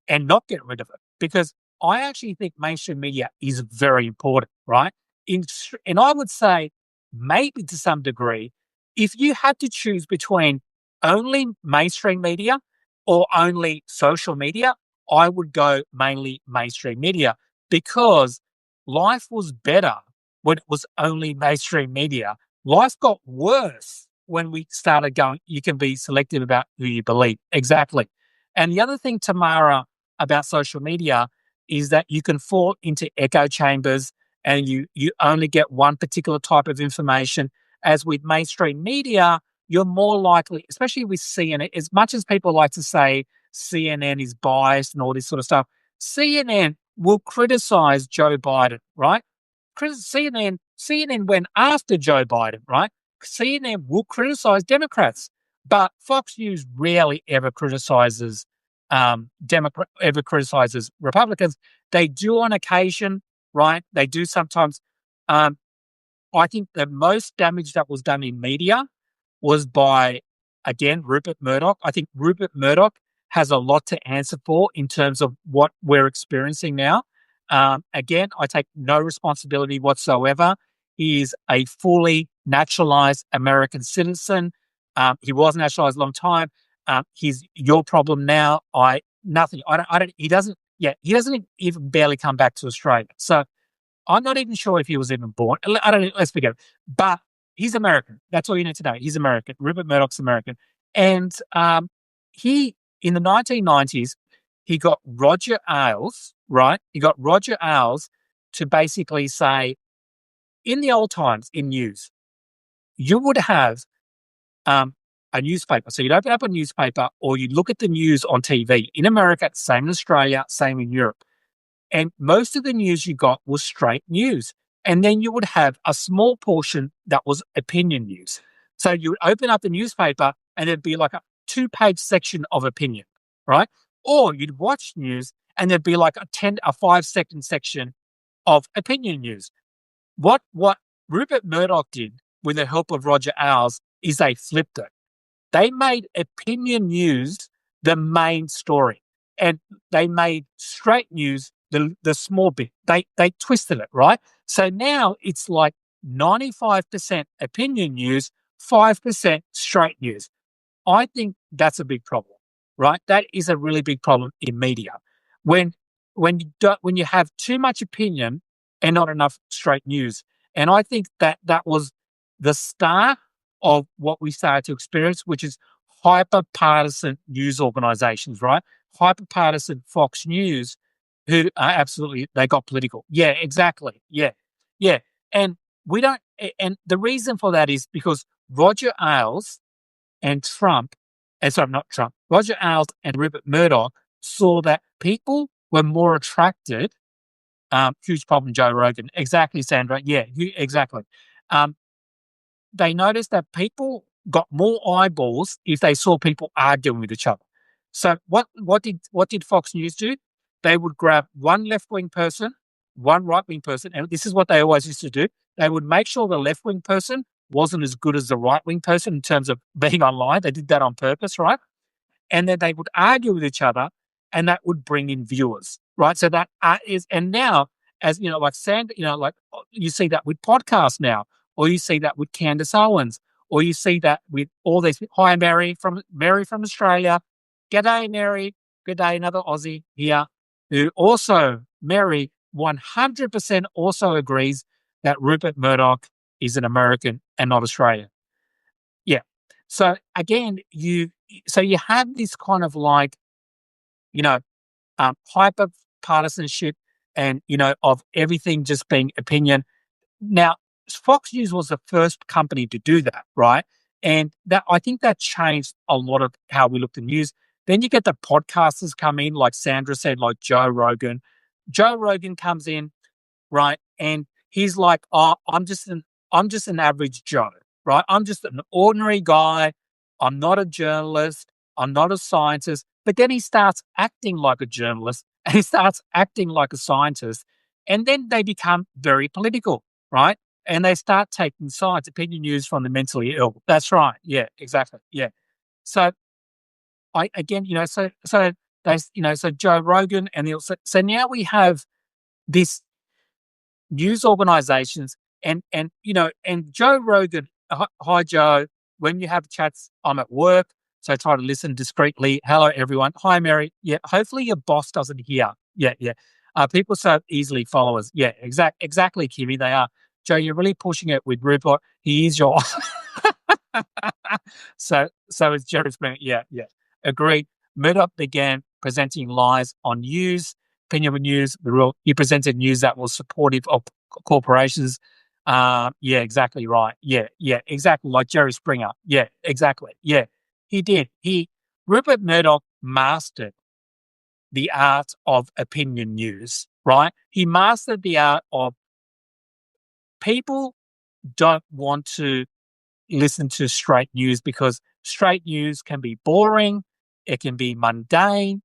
and not get rid of it, because I actually think mainstream media is very important, right? And I would say maybe to some degree, if you had to choose between only mainstream media or only social media, I would go mainly mainstream media, because life was better when it was only mainstream media. Life got worse when we started going, you can be selective about who you believe. Exactly. And the other thing, Tamara, about social media is that you can fall into echo chambers and you only get one particular type of information. As with mainstream media, you're more likely, especially with CNN, as much as people like to say CNN is biased and all this sort of stuff, CNN will criticize Joe Biden, right? CNN went after Joe Biden, right? CNN will criticize Democrats, but Fox News rarely ever criticizes ever criticizes Republicans. They do on occasion, right? They do sometimes. Um, I think the most damage that was done in media was by, again, Rupert Murdoch. I think Rupert Murdoch has a lot to answer for in terms of what we're experiencing now. Again, I take no responsibility whatsoever. He is a fully naturalized American citizen. He was naturalized a long time. He's your problem now. Nothing. I don't. He doesn't. Yeah, he doesn't even barely come back to Australia. So I'm not even sure if he was even born. I don't know. Let's forget it. But he's American. That's all you need to know. He's American. Rupert Murdoch's American. And he, in the 1990s, he got Roger Ailes, right? He got Roger Ailes to basically say, in the old times, in news, you would have a newspaper. So you'd open up a newspaper or you'd look at the news on TV. In America, same in Australia, same in Europe. And most of the news you got was straight news. And then you would have a small portion that was opinion news. So you would open up the newspaper and there'd be like a 2-page section of opinion, right? Or you'd watch news and there'd be like a 5-second section of opinion news. What Rupert Murdoch did with the help of Roger Ailes is they flipped it. They made opinion news the main story, and they made straight news the small bit. They twisted it, right? So now it's like 95% opinion news, 5% straight news. I think that's a big problem, right? That is a really big problem in media. When when you have too much opinion and not enough straight news. And I think that was the start of what we started to experience, which is hyper partisan news organizations, right? Hyper partisan Fox News, who are absolutely, they got political. Yeah, exactly. Yeah. Yeah. And we don't, and the reason for that is because Roger Ailes and not Trump, Roger Ailes and Rupert Murdoch saw that people were more attracted. Huge problem, Joe Rogan. Exactly, Sandra. Yeah, exactly. Um, they noticed that people got more eyeballs if they saw people arguing with each other. So what did Fox News do? They would grab one left-wing person, one right-wing person, and this is what they always used to do. They would make sure the left-wing person wasn't as good as the right-wing person in terms of being online. They did that on purpose, right? And then they would argue with each other, and that would bring in viewers, right? So that is, and now, as you know, like you see that with podcasts now, or you see that with Candace Owens, or you see that with all these. Hi, Mary from Australia. G'day, Mary. Good day, another Aussie here, who also, Mary, 100% also agrees that Rupert Murdoch is an American and not Australian. Yeah. So again, you have this kind of like, you know, hyper partisanship and, of everything just being opinion. Now, Fox News was the first company to do that, right? And that, I think that changed a lot of how we looked at news. Then you get the podcasters come in, like Sandra said, like Joe Rogan. Joe Rogan comes in, right? And he's like, oh, I'm just an average Joe. right? I'm just an ordinary guy. I'm not a journalist. I'm not a scientist. But then he starts acting like a journalist and he starts acting like a scientist. And then they become very political, right? And they start taking sides, opinion news from the mentally ill. That's right. Yeah, exactly. Yeah. So I again, so they, so Joe Rogan and so now we have this news organizations and Joe Rogan. Hi Joe, when you have chats, I'm at work, so I try to listen discreetly. Hello everyone. Hi Mary. Yeah, hopefully your boss doesn't hear. Yeah, yeah. People so easily follow us. Yeah, exactly, Kimmy. They are. Joe, you're really pushing it with Rupert. He is your so it's Jerry Springer. Yeah, yeah. Agreed. Murdoch began presenting lies on news, opinion of news. He presented news that was supportive of corporations. Yeah, exactly right. Yeah, yeah, exactly like Jerry Springer. Yeah, exactly. Yeah, he did. Rupert Murdoch mastered the art of opinion news. Right? He mastered the art of people don't want to listen to straight news because straight news can be boring, it can be mundane,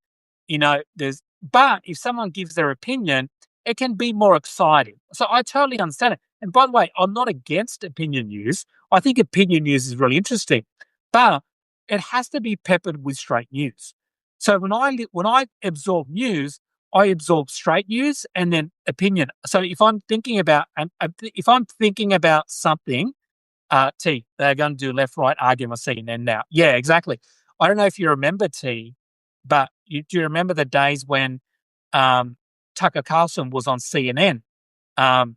but if someone gives their opinion, it can be more exciting. So I totally understand it. And by the way, I'm not against opinion news. I think opinion news is really interesting, but it has to be peppered with straight news. So when I absorb news, I absorb straight news and then opinion. So if I'm thinking about something they're going to do left right argument CNN now. Yeah, exactly. I don't know if you remember T, but do you remember the days when Tucker Carlson was on CNN? Um,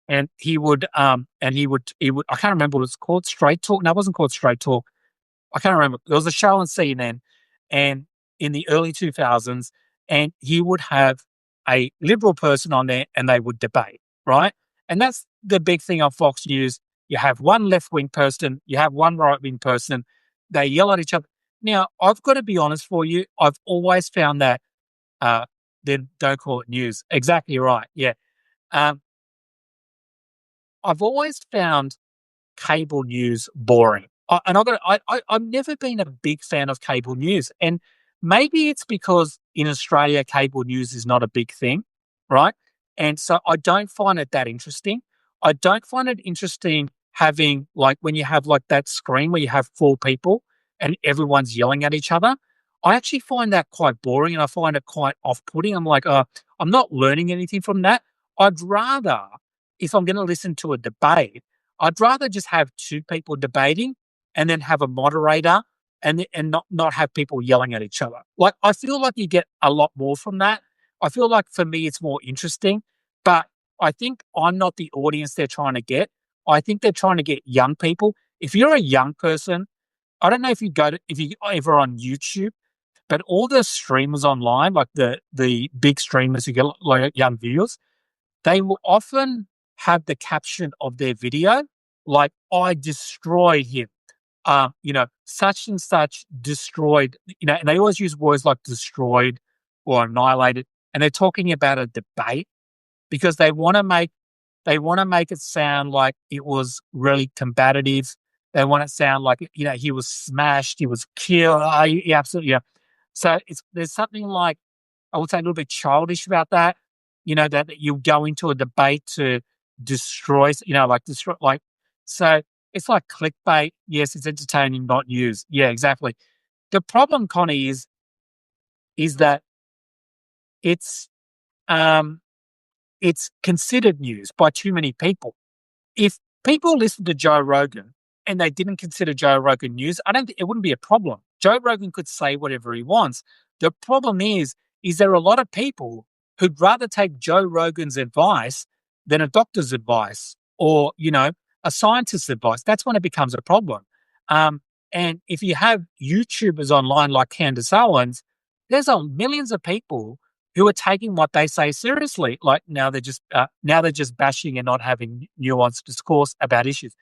and he would I can't remember what it's called, Straight Talk. No, it wasn't called Straight Talk. I can't remember. There was a show on CNN and in the early 2000s, and he would have a liberal person on there and they would debate, right? And that's the big thing on Fox News. You have one left wing person, you have one right wing person, they yell at each other. Now, I've got to be honest for you, I've always found that uh, then don't call it news. Exactly right. Yeah. Um, I've always found cable news boring. I've never been a big fan of cable news, and maybe it's because in Australia cable news is not a big thing, right? And so I don't find it that interesting. I don't find it interesting having like when you have like that screen where you have four people and everyone's yelling at each other. I actually find that quite boring and I find it quite off-putting. I'm like, I'm not learning anything from that. I'd rather, if I'm going to listen to a debate, I'd rather just have two people debating and then have a moderator and not have people yelling at each other. Like I feel like you get a lot more from that. I feel like for me it's more interesting, but I think I'm not the audience they're trying to get. I think they're trying to get young people. If you're a young person, I don't know if you ever on YouTube, but all the streamers online, like the big streamers who get like young viewers, they will often have the caption of their video like, "I destroyed him." Such and such destroyed, and they always use words like destroyed or annihilated, and they're talking about a debate because they want to make it sound like it was really combative. They want it to sound like, he was smashed, he was killed. Yeah, absolutely. Yeah. So there's something like I would say a little bit childish about that. That you go into a debate to destroy, so it's like clickbait. Yes, it's entertaining, not news. Yeah, exactly. The problem, Connie, is that it's um it's considered news by too many people. If people listen to Joe Rogan and they didn't consider Joe Rogan news, I don't think it wouldn't be a problem. Joe Rogan could say whatever he wants. The problem is there are a lot of people who'd rather take Joe Rogan's advice than a doctor's advice or, a scientist's advice. That's when it becomes a problem. And if you have YouTubers online like Candace Owens, there's millions of people who are taking what they say seriously. Like now they're just bashing and not having nuanced discourse about issues.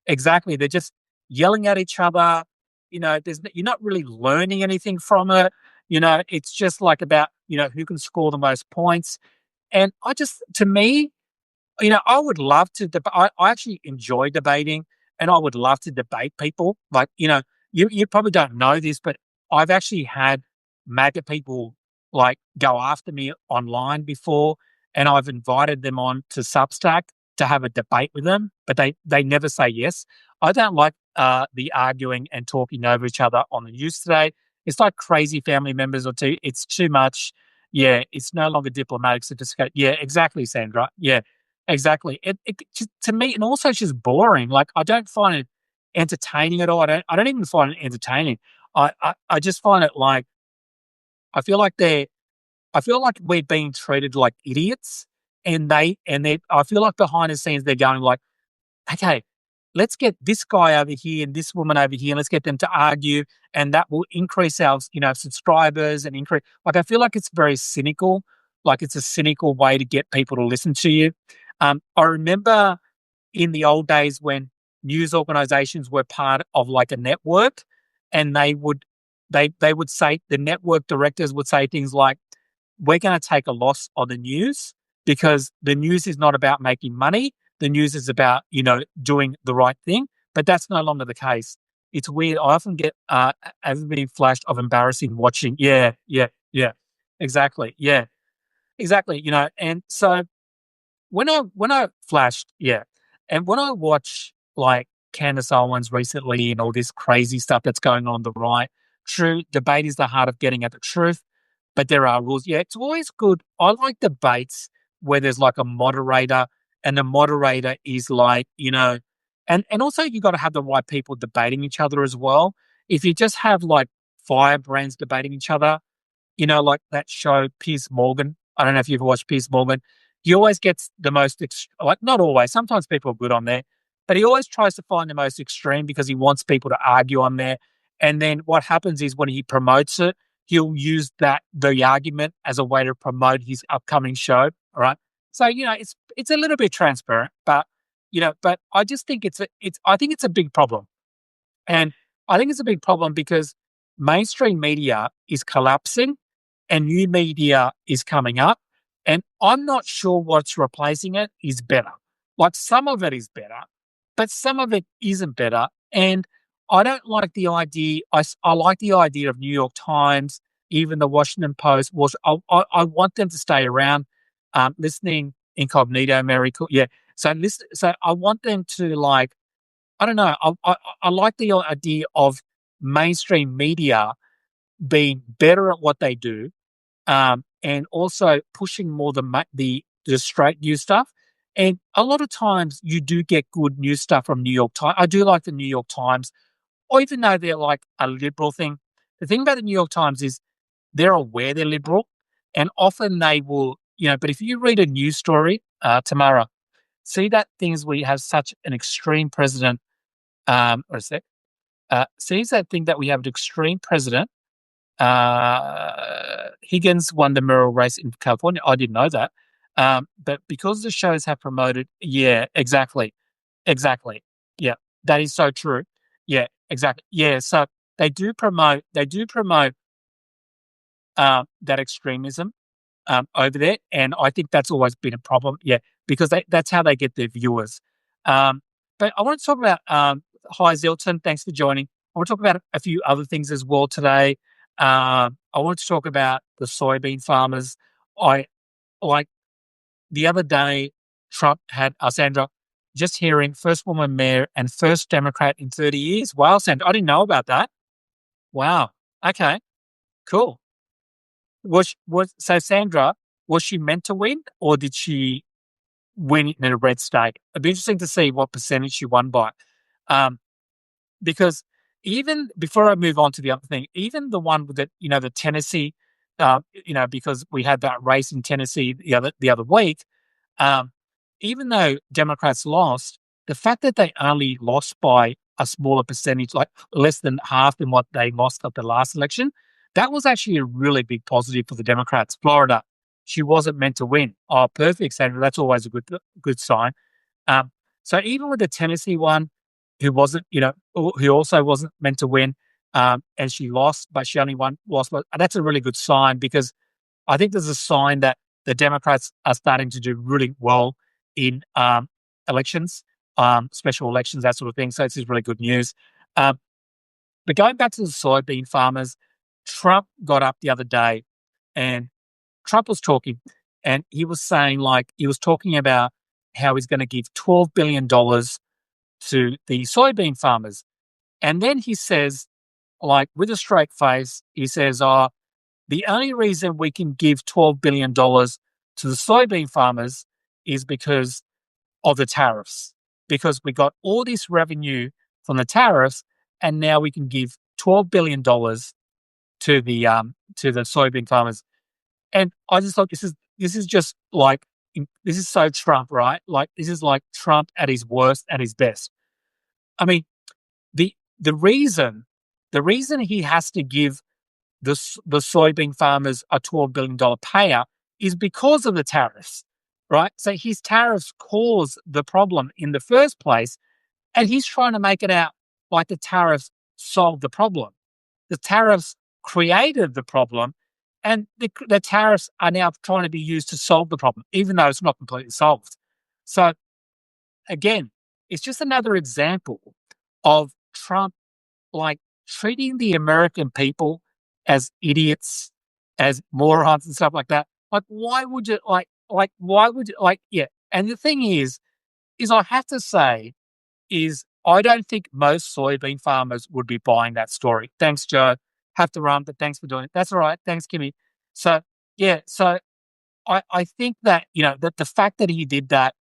Exactly, they're just yelling at each other. You're not really learning anything from it. It's just like about who can score the most points. And to me, I would love to. I actually enjoy debating. and I would love to debate people. Like, you probably don't know this, but I've actually had MAGA people like go after me online before, and I've invited them on to Substack to have a debate with them, but they never say yes. I don't like the arguing and talking over each other on the news today. It's like crazy family members or two. It's too much. Yeah, it's no longer diplomatic. So just go, yeah, exactly, Sandra. Yeah, exactly. It just, to me, and also it's just boring. Like I don't find it entertaining at all. I don't even find it entertaining. I just find it like I feel like I feel like we're being treated like idiots, and they I feel like behind the scenes they're going like, okay, let's get this guy over here and this woman over here, and let's get them to argue, and that will increase our, subscribers and increase. Like, I feel like it's very cynical. Like, it's a cynical way to get people to listen to you. I remember in the old days when news organizations were part of like a network, and they would say the network directors would say things like, we're going to take a loss on the news because the news is not about making money. The news is about, doing the right thing. But that's no longer the case. It's weird. I often get everybody flashed of embarrassing watching. Yeah, yeah, yeah. Exactly. Yeah, exactly. And so when I flashed, yeah, and when I watch like Candace Owens recently and all this crazy stuff that's going on the right, true, debate is the heart of getting at the truth, but there are rules. Yeah, it's always good. I like debates where there's like a moderator, and the moderator is like, and also you got to have the right people debating each other as well. If you just have like firebrands debating each other, like that show Piers Morgan. I don't know if you've watched Piers Morgan. He always gets the most, like not always. Sometimes people are good on there, but he always tries to find the most extreme because he wants people to argue on there. And then what happens is when he promotes it, he'll use the argument as a way to promote his upcoming show. All right. So it's a little bit transparent, but I just think I think it's a big problem. And I think it's a big problem because mainstream media is collapsing and new media is coming up. And I'm not sure what's replacing it is better. Like some of it is better, but some of it isn't better. And I don't like the idea. I like the idea of New York Times, even the Washington Post. I want them to stay around, listening incognito, Mary. Yeah. So I want them to like, I don't know. I like the idea of mainstream media being better at what they do, and also pushing more the straight news stuff. And a lot of times you do get good news stuff from New York Times. I do like the New York Times, or even though they're like a liberal thing. The thing about the New York Times is they're aware they're liberal, and often they will, But if you read a news story, Tamara, see that things we have such an extreme president. Or a sec. Sees that thing that we have an extreme president. Higgins won the mayoral race in California. I didn't know that. But because the shows have promoted, yeah, exactly. Exactly. Yeah, that is so true. Yeah, exactly. Yeah, so they do promote that extremism over there, and I think that's always been a problem. Yeah, because that's how they get their viewers. Um, but I want to talk about hi Zilton, thanks for joining. I want to talk about a few other things as well today. I want to talk about the soybean farmers. I like the other day, Trump had Sandra, just hearing first woman mayor and first Democrat in 30 years. Wow, Sandra, I didn't know about that. Wow. Okay, cool. So Sandra, was she meant to win or did she win in a red state? It'd be interesting to see what percentage she won by. Um, because even before I move on to the other thing, even the one with the Tennessee, because we had that race in Tennessee the other week, um, even though Democrats lost, the fact that they only lost by a smaller percentage, like less than half than what they lost at the last election, that was actually a really big positive for the Democrats. Florida, she wasn't meant to win. Oh, perfect, Sandra. That's always a good sign. Um, so even with the Tennessee one, who also wasn't meant to win, and she lost, but she only lost, but that's a really good sign because I think there's a sign that the Democrats are starting to do really well in elections. special elections, that sort of thing. So this is really good news. Um, but going back to the soybean farmers, Trump got up the other day and Trump was talking and he was saying, like, he was talking about how he's going to give $12 billion to the soybean farmers. And then he says, like, with a straight face, he says, oh, the only reason we can give $12 billion to the soybean farmers is because of the tariffs, because we got all this revenue from the tariffs, and now we can give $12 billion to the soybean farmers. And I just thought this is just like this is so Trump, right? Like this is like Trump at his worst, at his best. I mean, the the reason he has to give the soybean farmers a $12 billion payout is because of the tariffs, right? So his tariffs caused the problem in the first place, and he's trying to make it out like the tariffs solved the problem. The tariffs created the problem, and the tariffs are now trying to be used to solve the problem, even though it's not completely solved. So again, it's just another example of Trump like treating the American people as idiots, as morons and stuff like that. Like, why would you why would you yeah? And the thing is I have to say, is I don't think most soybean farmers would be buying that story. Thanks, Joe. Have to run, but thanks for doing it. That's all right. Thanks, Kimmy. So yeah, so I think that, you know, that the fact that he did that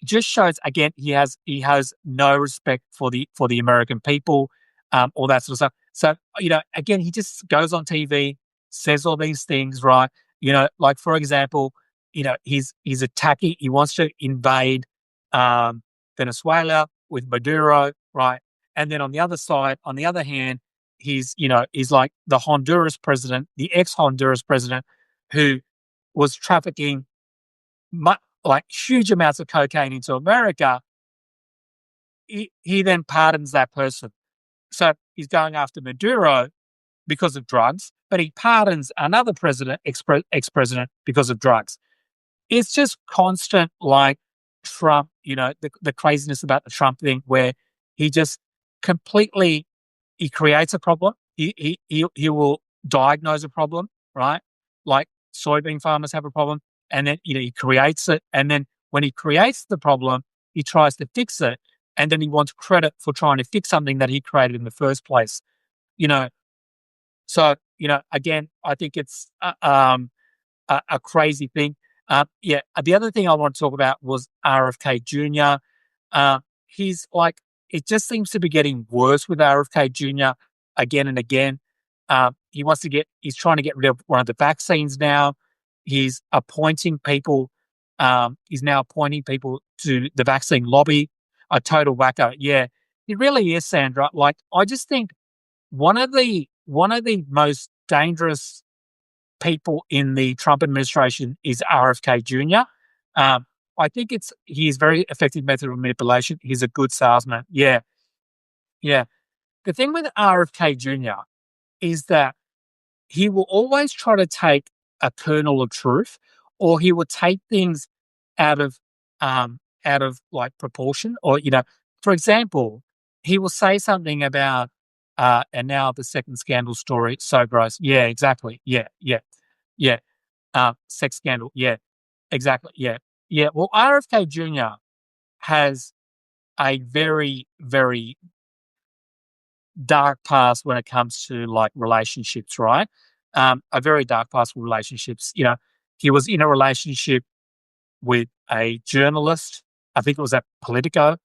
just shows again he has no respect for the American people, all that sort of stuff. So, you know, again, he just goes on TV, says all these things, right? You know, like for example, you know, he's attacking. He wants to invade Venezuela with Maduro, right? And then on the other side, on the other hand, he's like the Honduras president, the ex Honduras president, who was trafficking like huge amounts of cocaine into America. He then pardons that person. So he's going after Maduro because of drugs, but he pardons another president, ex president, because of drugs. It's just constant, like Trump, you know, the craziness about the Trump thing, where he just completely he creates a problem. He will diagnose a problem, right? Like soybean farmers have a problem, and then, you know, he creates it, and then when he creates the problem, he tries to fix it, and then he wants credit for trying to fix something that he created in the first place. You know, so, you know, again, I think it's a crazy thing. Yeah, the other thing I want to talk about was RFK Jr. He's like, it just seems to be getting worse with RFK Jr. again and again. He's trying to get rid of one of the vaccines now. He's appointing people. He's now appointing people to the vaccine lobby. A total wacko. Yeah, it really is, Sandra. Like, I just think one of the most dangerous people in the Trump administration is RFK Jr. I think he's very effective method of manipulation. He's a good salesman. Yeah, yeah. The thing with RFK Jr. is that he will always try to take a kernel of truth, or he will take things out of like proportion, or, you know, for example, he will say something about and now the second scandal story, so gross. Yeah, exactly. Yeah, yeah, yeah. Sex scandal. Yeah, exactly. Yeah, yeah. Well, RFK Jr. has a very, very dark past when it comes to like relationships, right? A very dark past with relationships. You know, he was in a relationship with a journalist. I think it was at Politico,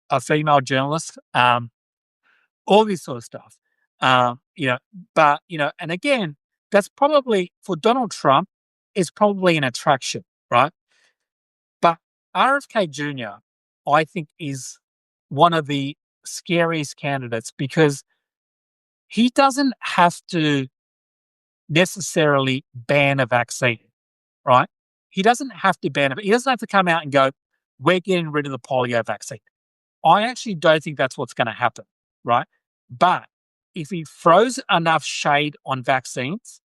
a female journalist. All this sort of stuff. You know, but, you know, and again, that's probably for Donald Trump is probably an attraction, right? But RFK Jr., I think, is one of the scariest candidates because he doesn't have to necessarily ban a vaccine, right? He doesn't have to ban it. He doesn't have to come out and go, we're getting rid of the polio vaccine. I actually don't think that's what's going to happen, right? But if he throws enough shade on vaccines,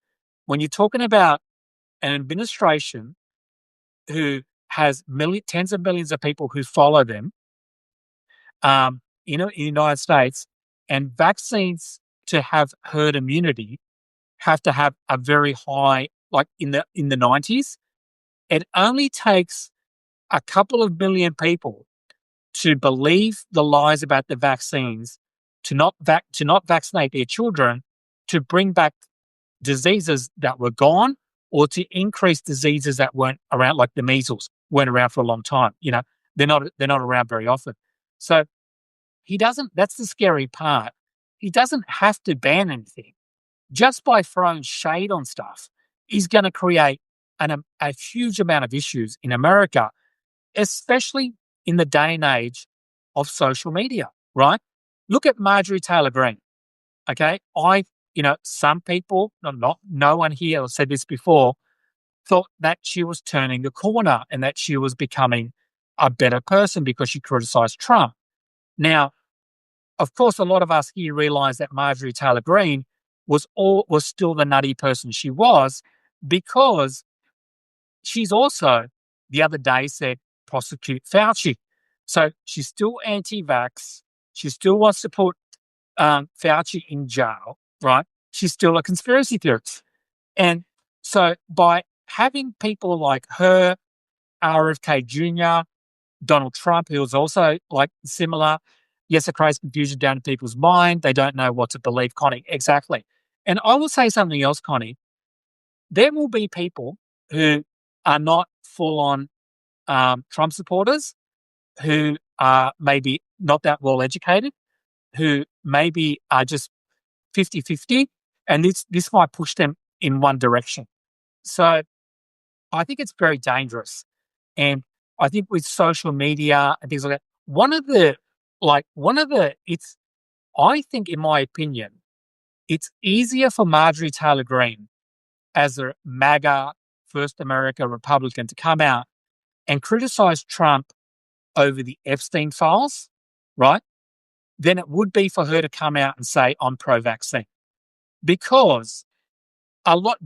when you're talking about an administration who has tens of millions of people who follow them in the United States, and vaccines to have herd immunity have to have a very high, like in the 90s. It only takes a couple of million people to believe the lies about the vaccines, to not vaccinate their children, to bring back diseases that were gone, or to increase diseases that weren't around, like the measles, weren't around for a long time. They're not around very often. So he doesn't. That's the scary part. He doesn't have to ban anything. Just by throwing shade on stuff, he's going to create a huge amount of issues in America, especially in the day and age of social media, right? Look at Marjorie Taylor Greene. Okay. Some people, no one here has said this before, thought that she was turning the corner and that she was becoming a better person because she criticized Trump. Now, of course, a lot of us here realize that Marjorie Taylor Greene was still the nutty person she was, because she's also, the other day, said prosecute Fauci. So she's still anti-vax. She still wants to put Fauci in jail, right? She's still a conspiracy theorist. And so by having people like her, RFK Jr., Donald Trump, who was also like similar, yes, it creates confusion down in people's mind. They don't know what to believe, Connie. Exactly. And I will say something else, Connie. There will be people who are not full-on Trump supporters, who are maybe not that well educated, who maybe are just 50-50, and this might push them in one direction. So I think it's very dangerous. And I think with social media and things like that, I think, in my opinion, it's easier for Marjorie Taylor Greene as a MAGA First America Republican to come out and criticize Trump over the Epstein files, right, than it would be for her to come out and say, I'm pro-vaccine. Because a lot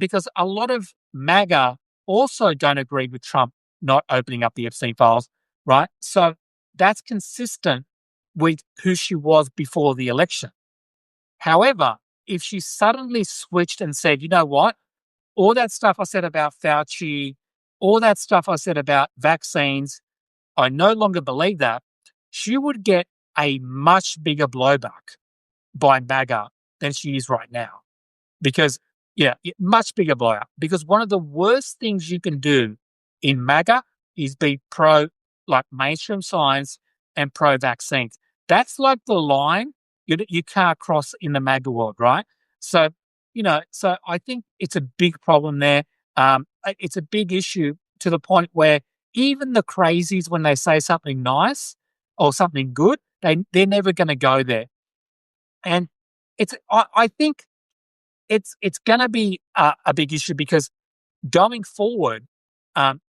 of MAGA also don't agree with Trump not opening up the Epstein files, right? So that's consistent with who she was before the election. However, if she suddenly switched and said, you know what, all that stuff I said about Fauci, all that stuff I said about vaccines, I no longer believe that, she would get a much bigger blowback by MAGA than she is right now. Because, much bigger blowout. Because one of the worst things you can do in MAGA is be pro, like, mainstream science and pro vaccines. That's like the line you can't cross in the MAGA world, right? So, so I think it's a big problem there. It's a big issue to the point where even the crazies, when they say something nice or something good, they're never going to go there. And I think it's going to be a big issue, because going forward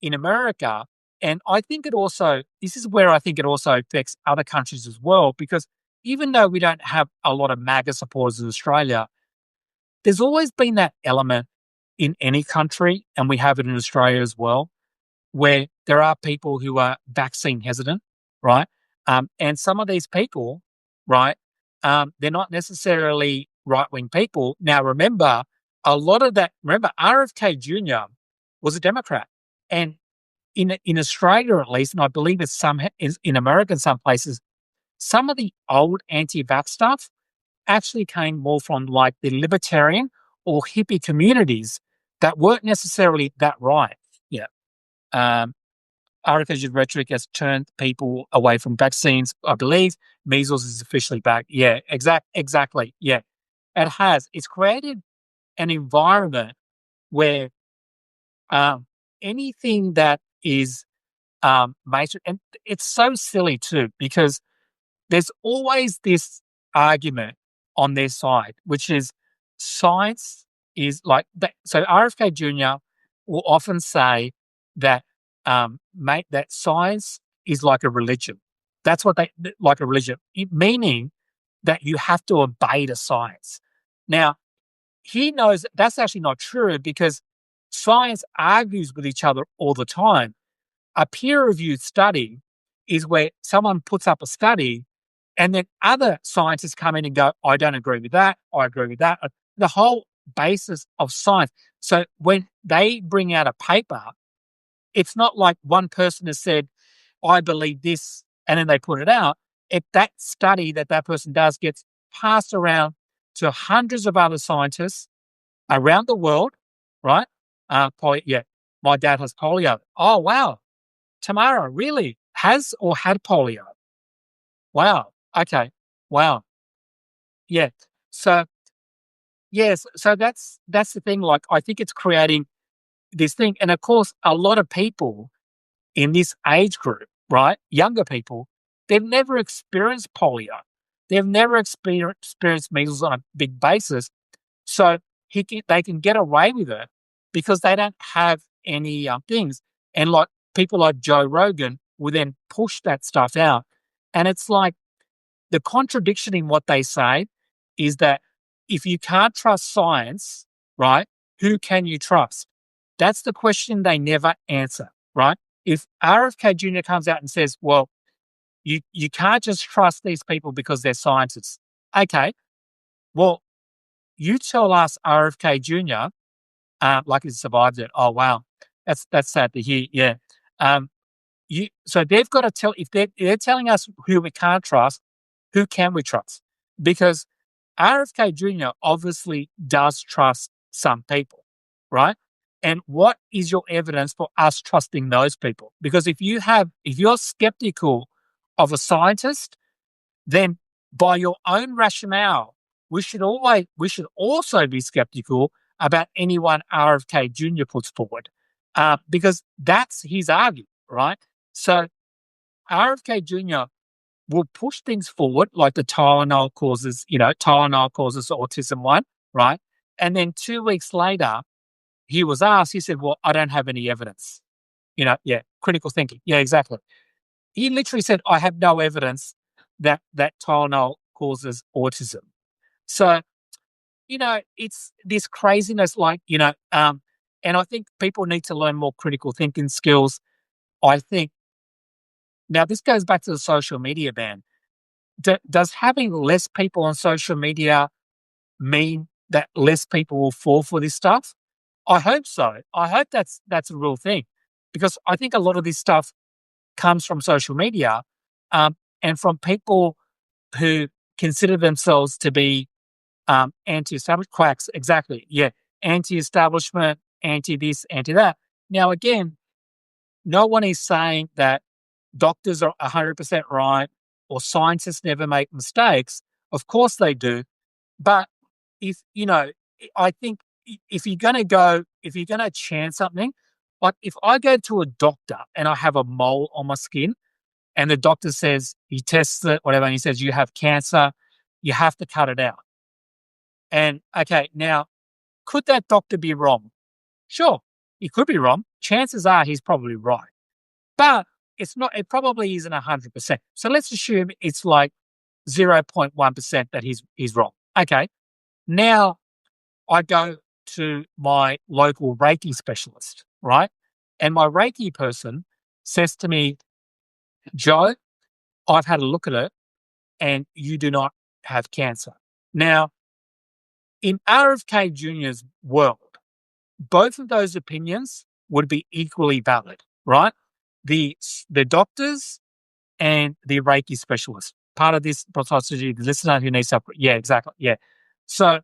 in America, and I think this is where I think it also affects other countries as well, because even though we don't have a lot of MAGA supporters in Australia, there's always been that element in any country, and we have it in Australia as well, where there are people who are vaccine hesitant, right? And some of these people, right, they're not necessarily right-wing people. Now, remember, RFK Jr. was a Democrat. And in Australia, at least, and I believe it's in America in some places, some of the old anti-vax stuff actually came more from like the libertarian or hippie communities that weren't necessarily that right. Yeah. RFK's rhetoric has turned people away from vaccines. I believe measles is officially back. Yeah, exactly. Yeah, it has. It's created an environment where anything that is major, and it's so silly too, because there's always this argument on their side, which is science is like that. So RFK Jr. will often say that that science is like a religion. That's what like a religion, meaning that you have to obey the science. Now, he knows that's actually not true, because science argues with each other all the time. A peer-reviewed study is where someone puts up a study and then other scientists come in and go, I don't agree with that. I agree with that. The whole basis of science. So when they bring out a paper, it's not like one person has said, I believe this, and then they put it out. If that study that person does gets passed around to hundreds of other scientists around the world, right? Yeah, my dad has polio. Oh, wow. Tamara really has or had polio. Wow. Okay. Wow. Yeah. So, yes. So that's the thing. Like, I think it's creating this thing. And of course, a lot of people in this age group, right? Younger people, they've never experienced polio. They've never experienced measles on a big basis. So they can get away with it because they don't have any things. And like people like Joe Rogan will then push that stuff out. And it's like the contradiction in what they say is that if you can't trust science, right, who can you trust? That's the question they never answer, right? If RFK Jr. comes out and says, well, you can't just trust these people because they're scientists. Okay, well, you tell us RFK Jr. Like he survived it. Oh wow, that's sad to hear. Yeah. So they've got to tell if they're telling us who we can't trust, who can we trust? Because RFK Jr. obviously does trust some people, right? And what is your evidence for us trusting those people? Because if you're skeptical of a scientist, then by your own rationale, we should also be skeptical about anyone RFK Jr. puts forward, because that's his argument, right? So RFK Jr. will push things forward, like the Tylenol causes autism one, right? And then 2 weeks later, he was asked, he said, well, I don't have any evidence. Yeah, critical thinking. Yeah, exactly. He literally said, I have no evidence that Tylenol causes autism. So, it's this craziness, and I think people need to learn more critical thinking skills. I think now this goes back to the social media ban. Does having less people on social media mean that less people will fall for this stuff? I hope so. I hope that's a real thing, because I think a lot of this stuff comes from social media, and from people who consider themselves to be anti-establishment quacks. Exactly. Yeah. Anti-establishment, anti this, anti that. Now, again, no one is saying that doctors are 100% right or scientists never make mistakes. Of course they do. But I think if you're going to chance something, like if I go to a doctor and I have a mole on my skin and the doctor says, he tests it, whatever, and he says, you have cancer, you have to cut it out. And okay, now, could that doctor be wrong? Sure, he could be wrong. Chances are he's probably right. But it probably isn't 100%. So let's assume it's like 0.1% that he's wrong. Okay. Now I go to my local Reiki specialist, right? And my Reiki person says to me, Joe, I've had a look at it and you do not have cancer. Now, in RFK Jr.'s world, both of those opinions would be equally valid, right? The doctors and the Reiki specialist, part of this procedure, the listener who needs help. Yeah, exactly. Yeah. So,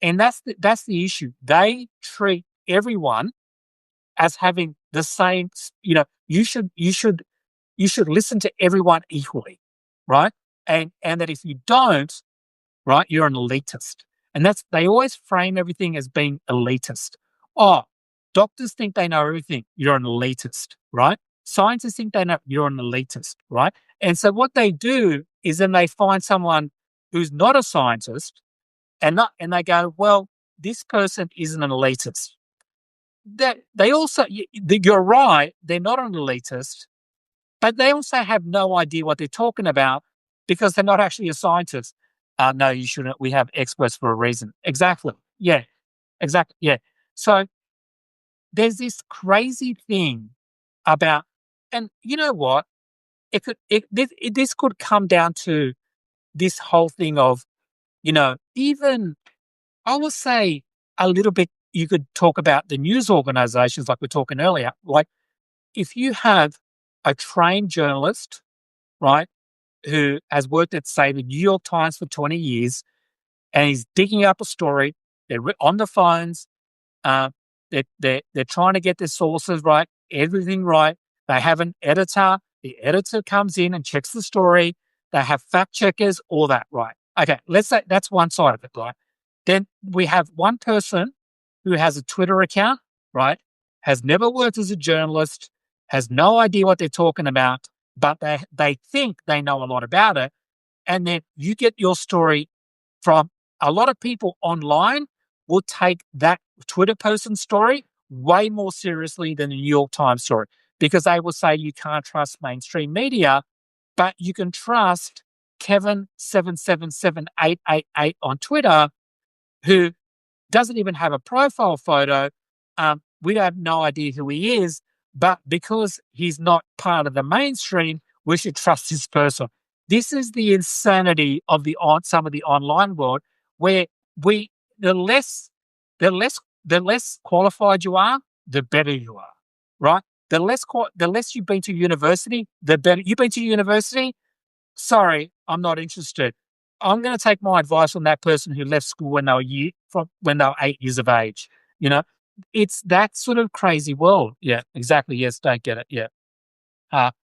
and that's the issue. They treat everyone as having the same. You should listen to everyone equally, right? And that if you don't, right, you're an elitist. And they always frame everything as being elitist. Oh, doctors think they know everything. You're an elitist, right? Scientists think they know, you're an elitist, right? And so what they do is then they find someone who's not a scientist and they go, well, this person isn't an elitist. That they also, you're right, they're not an elitist, but they also have no idea what they're talking about because they're not actually a scientist. No, you shouldn't. We have experts for a reason. Exactly. Yeah. Exactly. Yeah. So there's this crazy thing about and you know what? This could come down to this whole thing of, even I will say a little bit, you could talk about the news organizations like we're talking earlier. Like if you have a trained journalist, right, who has worked at, say, the New York Times for 20 years, and he's digging up a story, on the phones, uh, they're trying to get their sources right, everything right. They have an editor. The editor comes in and checks the story. They have fact checkers, all that, right? Okay, let's say that's one side of it, right? Then we have one person who has a Twitter account, right? Has never worked as a journalist, has no idea what they're talking about, but they think they know a lot about it. And then you get your story from a lot of people online will take that Twitter person's story way more seriously than the New York Times story, because they will say you can't trust mainstream media, but you can trust Kevin777888 on Twitter, who doesn't even have a profile photo. We have no idea who he is, but because he's not part of the mainstream, we should trust this person. This is the insanity of some of the online world, where we the less the less the less qualified you are, the better you are, right? The less you've been to university, the better you've been to university. Sorry, I'm not interested. I'm going to take my advice from that person who left school when they when they were 8 years of age. You know, it's that sort of crazy world. Yeah, exactly. Yes, don't get it. Yeah,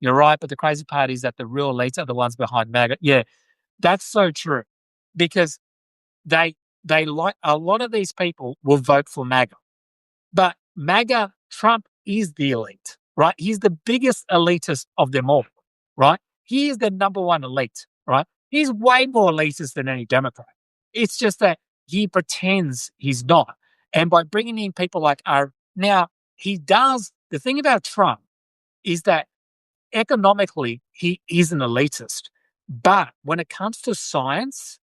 you're right. But the crazy part is that the real elites are the ones behind MAGA. Yeah, that's so true, because they like a lot of these people will vote for MAGA, but MAGA Trump is the elite, right? He's the biggest elitist of them all, right? He is the number one elite, right? He's way more elitist than any Democrat. It's just that he pretends he's not. And by bringing in people like now, the thing about Trump is that economically, he is an elitist. But when it comes to science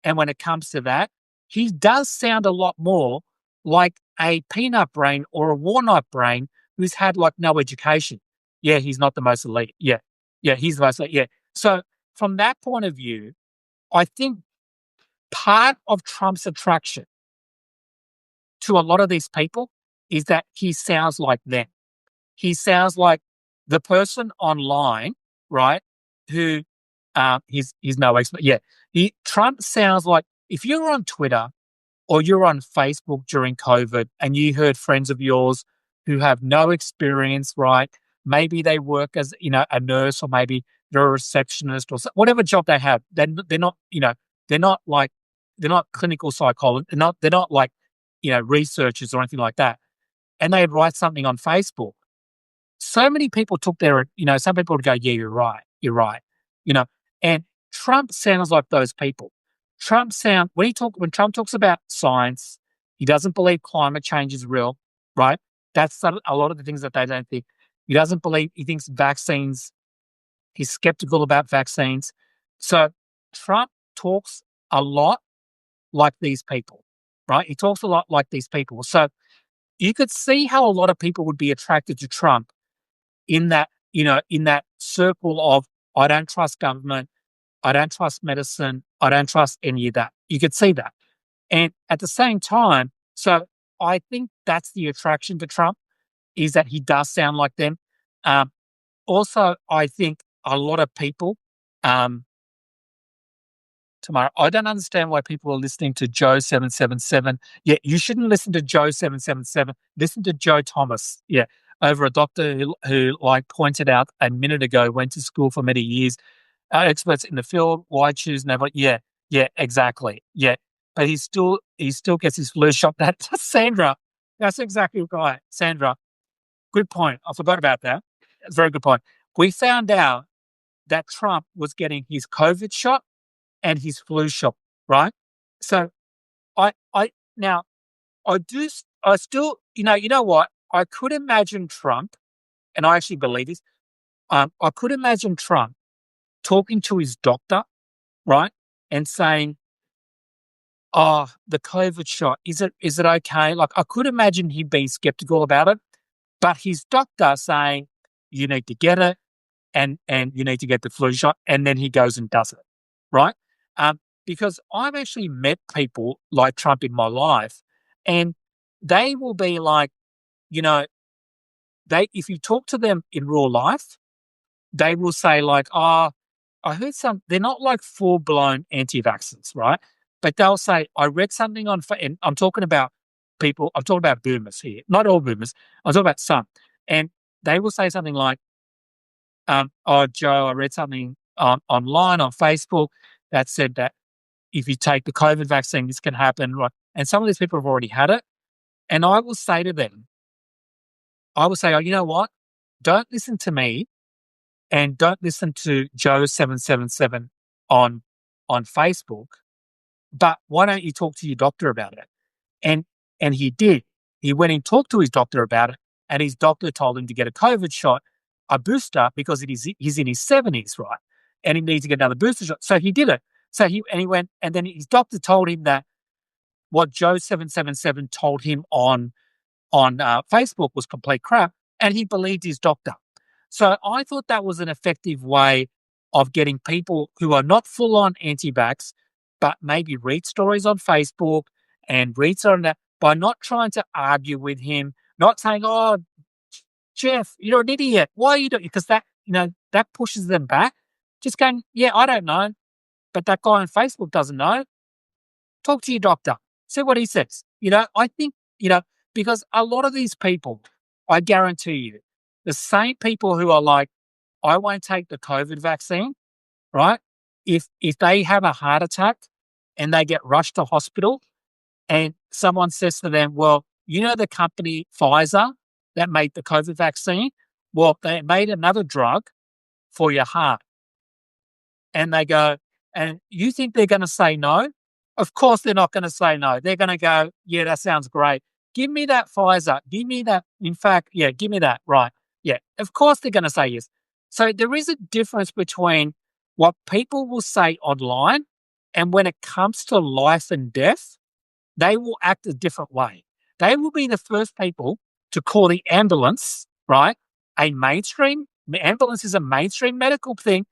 and when it comes to that, he does sound a lot more like a peanut brain or a walnut brain who's had like no education. Yeah, he's not the most elite. Yeah. Yeah, he's the most elite. Yeah. So from that point of view, I think part of Trump's attraction to a lot of these people is that he sounds like them. He sounds like the person online, right? Who he's no expert. Yeah. Trump sounds like, if you're on Twitter or you're on Facebook during COVID and you heard friends of yours who have no experience, right? Maybe they work as, a nurse, or maybe they're a receptionist, or whatever job they have. They're not, they're not like, they're not clinical psychologists. They're not like, researchers or anything like that. And they'd write something on Facebook. So many people took some people would go, yeah, you're right, you know, and Trump sounds like those people. When Trump talks about science, he doesn't believe climate change is real, right? That's a lot of the things that they don't think. He thinks vaccines, he's skeptical about vaccines. So Trump talks a lot like these people, right? He talks a lot like these people. So you could see how a lot of people would be attracted to Trump in that circle of, I don't trust government, I don't trust medicine, I don't trust any of that. You could see that. And at the same time, so I think that's the attraction to Trump, is that he does sound like them. Um, Also, I think a lot of people, um, tomorrow, I don't understand why people are listening to Joe 777. Yeah, you shouldn't listen to Joe 777. Listen to Joe Thomas. Yeah, over a doctor who like pointed out a minute ago, went to school for many years, experts in the field. Why choose never? Yeah, yeah, exactly. Yeah, but he still gets his flu shot. That's Sandra. That's exactly right, Sandra. Good point. I forgot about that. That's a very good point. We found out that Trump was getting his COVID shot and his flu shot, right? So I now I still, you know what? I could imagine Trump, and I actually believe this. I could imagine Trump talking to his doctor, right, and saying, "Oh, the COVID shot, is it okay?" Like, I could imagine he'd be skeptical about it, but his doctor saying, you need to get it, and you need to get the flu shot, and then he goes and does it, right? Because I've actually met people like Trump in my life, and they will be like, you know, they if you talk to them in real life, they will say like, "Oh, I heard some." They're not like full blown anti-vaxxers, right? But they'll say, "I read something on," and I'm talking about people. I'm talking about boomers here, not all boomers. I'm talking about some, and they will say something like, "Oh, Joe, I read something online on Facebook that said that if you take the COVID vaccine, this can happen." Right? And some of these people have already had it, and I will say to them, I will say, "Oh, you know what? Don't listen to me, and don't listen to Joe 777 on Facebook. But why don't you talk to your doctor about it?" And and he did. He went and talked to his doctor about it, and his doctor told him to get a COVID shot, a booster, because he's in his 70s, right? And he needs to get another booster shot. So he did it. He went, and then his doctor told him that what Joe 777 told him on Facebook was complete crap, and he believed his doctor. So I thought that was an effective way of getting people who are not full on anti-vax, but maybe read stories on Facebook and read some of that, by not trying to argue with him, not saying, "Oh, Jeff, you're an idiot. Why are you doing?" Because that pushes them back. Just going, "Yeah, I don't know, but that guy on Facebook doesn't know. Talk to your doctor. See what he says." I think, because a lot of these people, I guarantee you, the same people who are like, "I won't take the COVID vaccine," right? If they have a heart attack and they get rushed to hospital, and someone says to them, "Well, the company Pfizer that made the COVID vaccine, well, they made another drug for your heart." And they go, "And you think they're going to say no?" Of course, they're not going to say no. They're going to go, "Yeah, that sounds great. Give me that Pfizer. Give me that. In fact, yeah, give me that." Right. Yeah. Of course, they're going to say yes. So there is a difference between what people will say online, and when it comes to life and death, they will act a different way. They will be the first people to call the ambulance, right? Ambulance is a mainstream medical thing.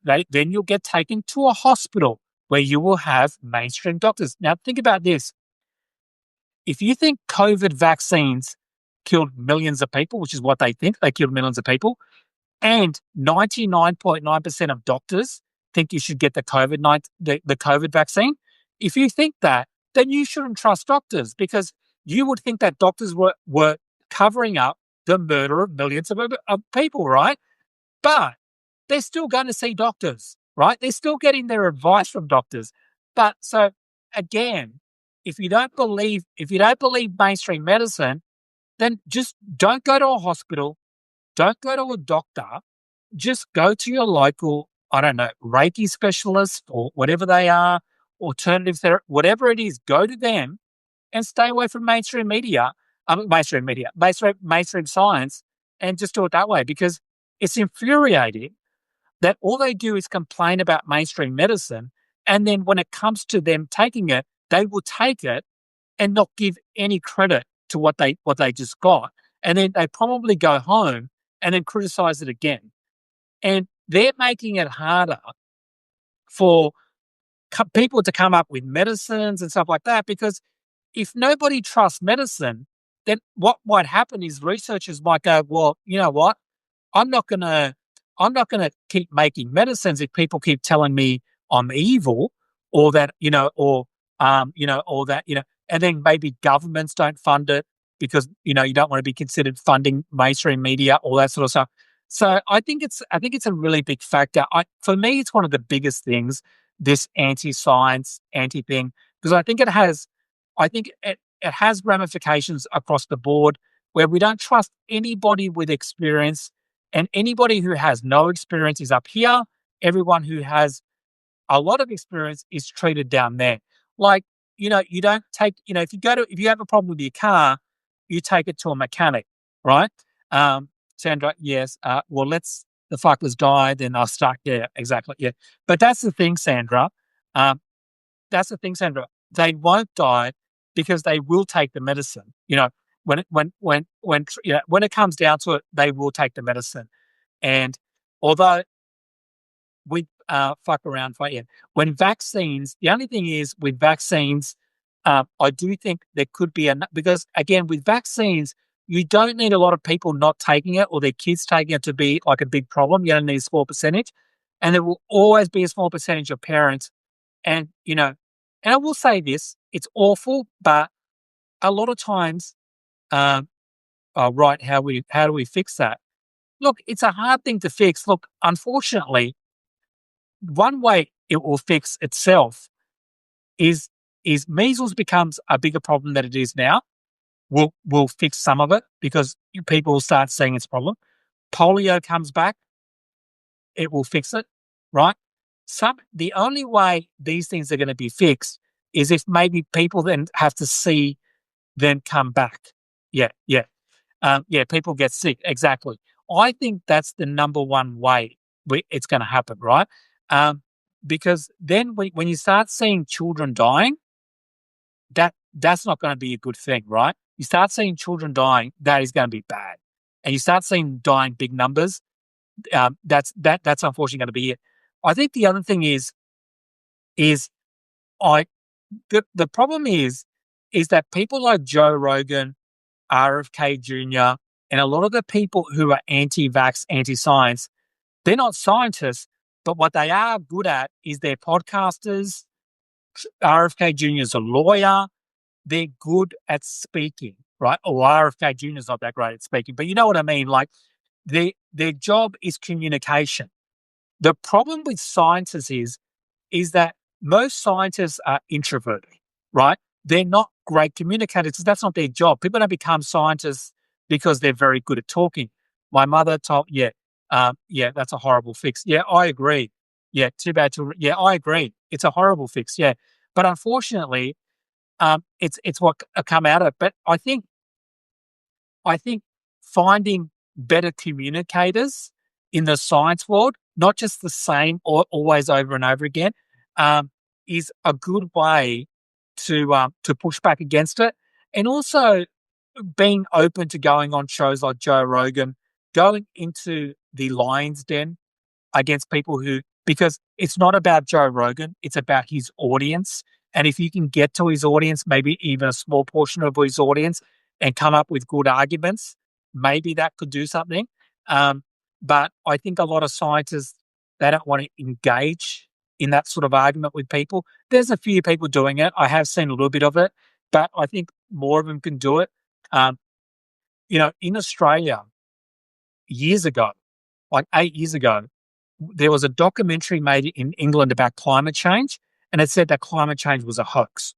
Then you'll get taken to a hospital where you will have mainstream doctors. Now, think about this. If you think COVID vaccines killed millions of people, which is what they think, they killed millions of people, and 99.9% of doctors think you should get the COVID vaccine. If you think that, then you shouldn't trust doctors, because you would think that doctors were covering up the murder of millions of people, right? But they're still going to see doctors, right? They're still getting their advice from doctors. But so again, if you don't believe mainstream medicine, then just don't go to a hospital, don't go to a doctor, just go to your local, I don't know, Reiki specialist or whatever they are, alternative therapy, whatever it is, go to them and stay away from mainstream science, and just do it that way, because it's infuriating that all they do is complain about mainstream medicine. And then when it comes to them taking it, they will take it and not give any credit to what they just got. And then they probably go home and then criticize it again. And they're making it harder for people to come up with medicines and stuff like that, because if nobody trusts medicine, then what might happen is researchers might go, "Well, you know what? I'm not gonna I'm not gonna keep making medicines if people keep telling me I'm evil, or that, or that, and then maybe governments don't fund it because, you don't want to be considered funding mainstream media, all that sort of stuff." So I think it's a really big factor. For me, it's one of the biggest things, this anti-science, anti-thing, because I think it has ramifications across the board, where we don't trust anybody with experience, and anybody who has no experience is up here. Everyone who has a lot of experience is treated down there. Like, you don't take, if you have a problem with your car, you take it to a mechanic, right? Sandra, yes. Well, the fuckers die, then I'll start. Yeah, exactly. Yeah. But that's the thing, Sandra. Um, that's the thing, Sandra. They won't die because they will take the medicine. When it comes down to it, they will take the medicine. And although we fuck around for yeah, when vaccines, the only thing is with vaccines, I do think there could be because again with vaccines, you don't need a lot of people not taking it or their kids taking it to be like a big problem. You only need a small percentage, and there will always be a small percentage of parents. And and I will say this: it's awful, but a lot of times, um, right? How do we fix that? Look, it's a hard thing to fix. Look, unfortunately, one way it will fix itself is measles becomes a bigger problem than it is now. We'll fix some of it because people will start seeing its problem. Polio comes back, it will fix it, right? The only way these things are going to be fixed is if maybe people then have to see them come back. Yeah, yeah. Yeah, people get sick. Exactly. I think that's the number one way it's going to happen, right? Um, because then when you start seeing children dying, that's not going to be a good thing, right? You start seeing children dying, that is going to be bad, and you start seeing dying big numbers. That's unfortunately going to be it. I think the other thing is I the problem is that people like Joe Rogan, RFK Jr., and a lot of the people who are anti-vax, anti-science, they're not scientists, but what they are good at is they're podcasters. RFK Jr. is a lawyer. They're good at speaking, right? Or RFK Jr. is not that great at speaking, but you know what I mean? Like their job is communication. The problem with scientists is that most scientists are introverted, right? They're not great communicators because that's not their job. People don't become scientists because they're very good at talking. My mother told, yeah, that's a horrible fix. Yeah, I agree. Yeah, too bad to, yeah, I agree. It's a horrible fix. Yeah. But unfortunately, it's what come out of it. But I think finding better communicators in the science world, not just the same or always over and over again, is a good way to push back against it, and also being open to going on shows like Joe Rogan, going into the lion's den against people who because it's not about Joe Rogan, it's about his audience. And if you can get to his audience, maybe even a small portion of his audience, and come up with good arguments, maybe that could do something. But I think a lot of scientists they don't want to engage in that sort of argument with people. There's a few people doing it. I have seen a little bit of it, but I think more of them can do it. Um, in Australia, years ago, like 8 years ago, there was a documentary made in England about climate change, and it said that climate change was a hoax.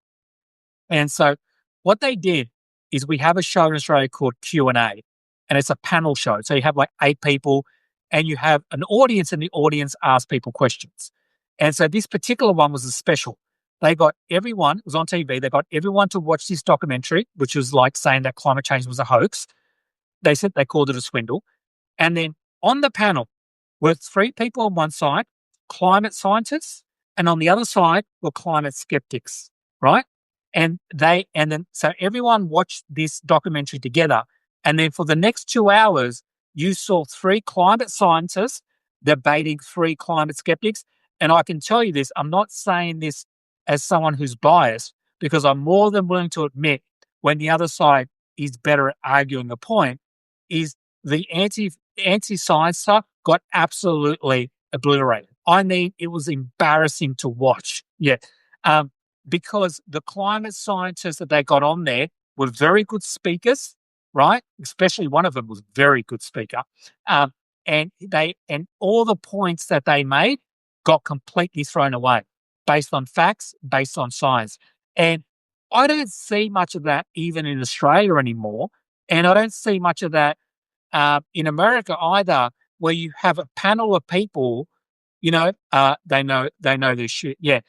And so what they did is we have a show in Australia called Q&A, and it's a panel show. So you have like 8 people and you have an audience, and the audience asks people questions. And so this particular one was a special. They got everyone, it was on TV, they got everyone to watch this documentary, which was like saying that climate change was a hoax. They said they called it a swindle. And then on the panel were 3 people on one side, climate scientists, and on the other side were climate skeptics, right? So everyone watched this documentary together. And then for the next 2 hours, you saw 3 climate scientists debating 3 climate skeptics. And I can tell you this, I'm not saying this as someone who's biased, because I'm more than willing to admit when the other side is better at arguing a point, is the anti-science stuff got absolutely obliterated. I mean, it was embarrassing to watch. Yeah. Because the climate scientists that they got on there were very good speakers, right? Especially one of them was a very good speaker. And all the points that they made got completely thrown away based on facts, based on science. And I don't see much of that even in Australia anymore. And I don't see much of that in America either, where you have a panel of people, they know this shit. Yeah.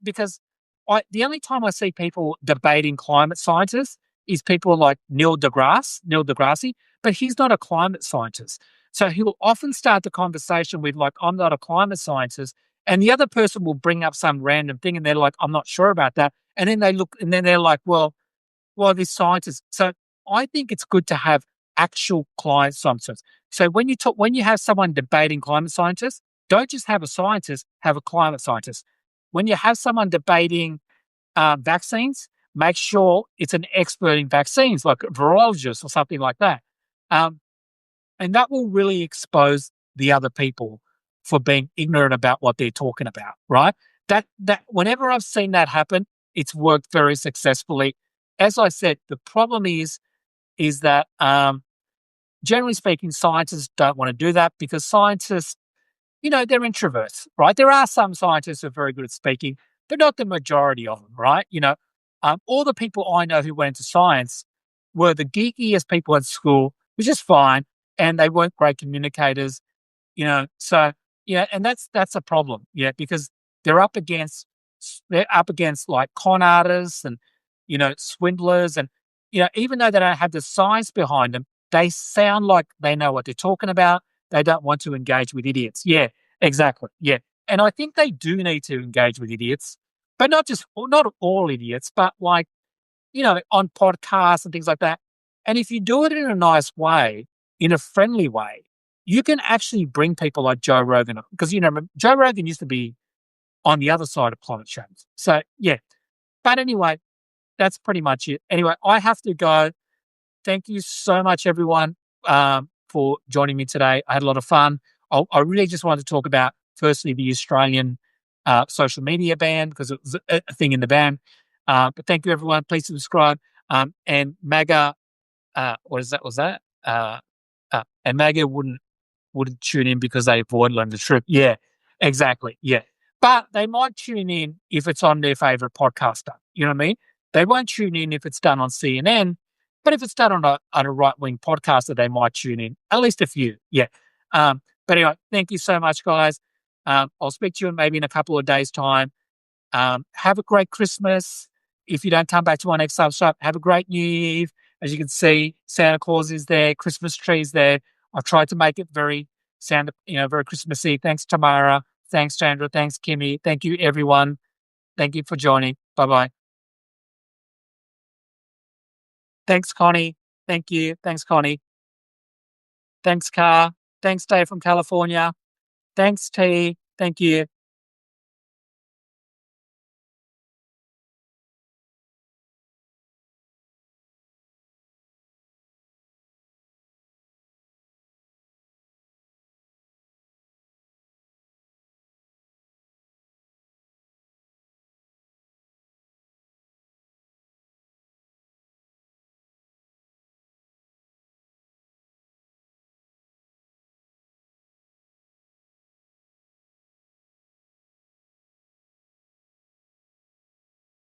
Because the only time I see people debating climate scientists is people like Neil deGrasse, but he's not a climate scientist. So he will often start the conversation with like, I'm not a climate scientist. And the other person will bring up some random thing and they're like, I'm not sure about that. And then they look and then they're like, well, this scientist. So I think it's good to have actual climate scientists. So when you have someone debating climate scientists, don't just have a scientist, have a climate scientist. When you have someone debating vaccines, make sure it's an expert in vaccines, like a virologist or something like that. Um, and that will really expose the other people for being ignorant about what they're talking about, right? That whenever I've seen that happen, it's worked very successfully. As I said, the problem is that generally speaking, scientists don't want to do that because scientists, they're introverts, right? There are some scientists who are very good at speaking, but not the majority of them, right? All the people I know who went into science were the geekiest people at school, which is fine, and they weren't great communicators, So and that's a problem, because they're up against like con artists and swindlers, and even though they don't have the science behind them, they sound like they know what they're talking about. They don't want to engage with idiots. Yeah, exactly. Yeah. And I think they do need to engage with idiots, but not all idiots, but like, on podcasts and things like that. And if you do it in a nice way, in a friendly way, you can actually bring people like Joe Rogan, because, Joe Rogan used to be on the other side of climate change. So, yeah. But anyway, that's pretty much it. Anyway, I have to go. Thank you so much, everyone, for joining me today. I had a lot of fun. I really just wanted to talk about, firstly, the Australian social media ban, because it was a thing in the ban. But thank you, everyone. Please subscribe. And MAGA, what is that? Was that? And MAGA wouldn't tune in because they avoid learning the truth. Yeah, exactly. Yeah. But they might tune in if it's on their favorite podcaster. You know what I mean? They won't tune in if it's done on CNN, but if it's done on a right-wing podcaster, they might tune in. At least a few. Yeah. But anyway, thank you so much, guys. I'll speak to you maybe in a couple of days' time. Have a great Christmas. If you don't come back to my next shop, have a great New Year Eve. As you can see, Santa Claus is there, Christmas trees there. I've tried to make it very very Christmassy. Thanks, Tamara. Thanks, Chandra. Thanks, Kimmy. Thank you, everyone. Thank you for joining. Bye-bye. Thanks, Connie. Thank you. Thanks, Connie. Thanks, Car. Thanks, Dave from California. Thanks, T. Thank you.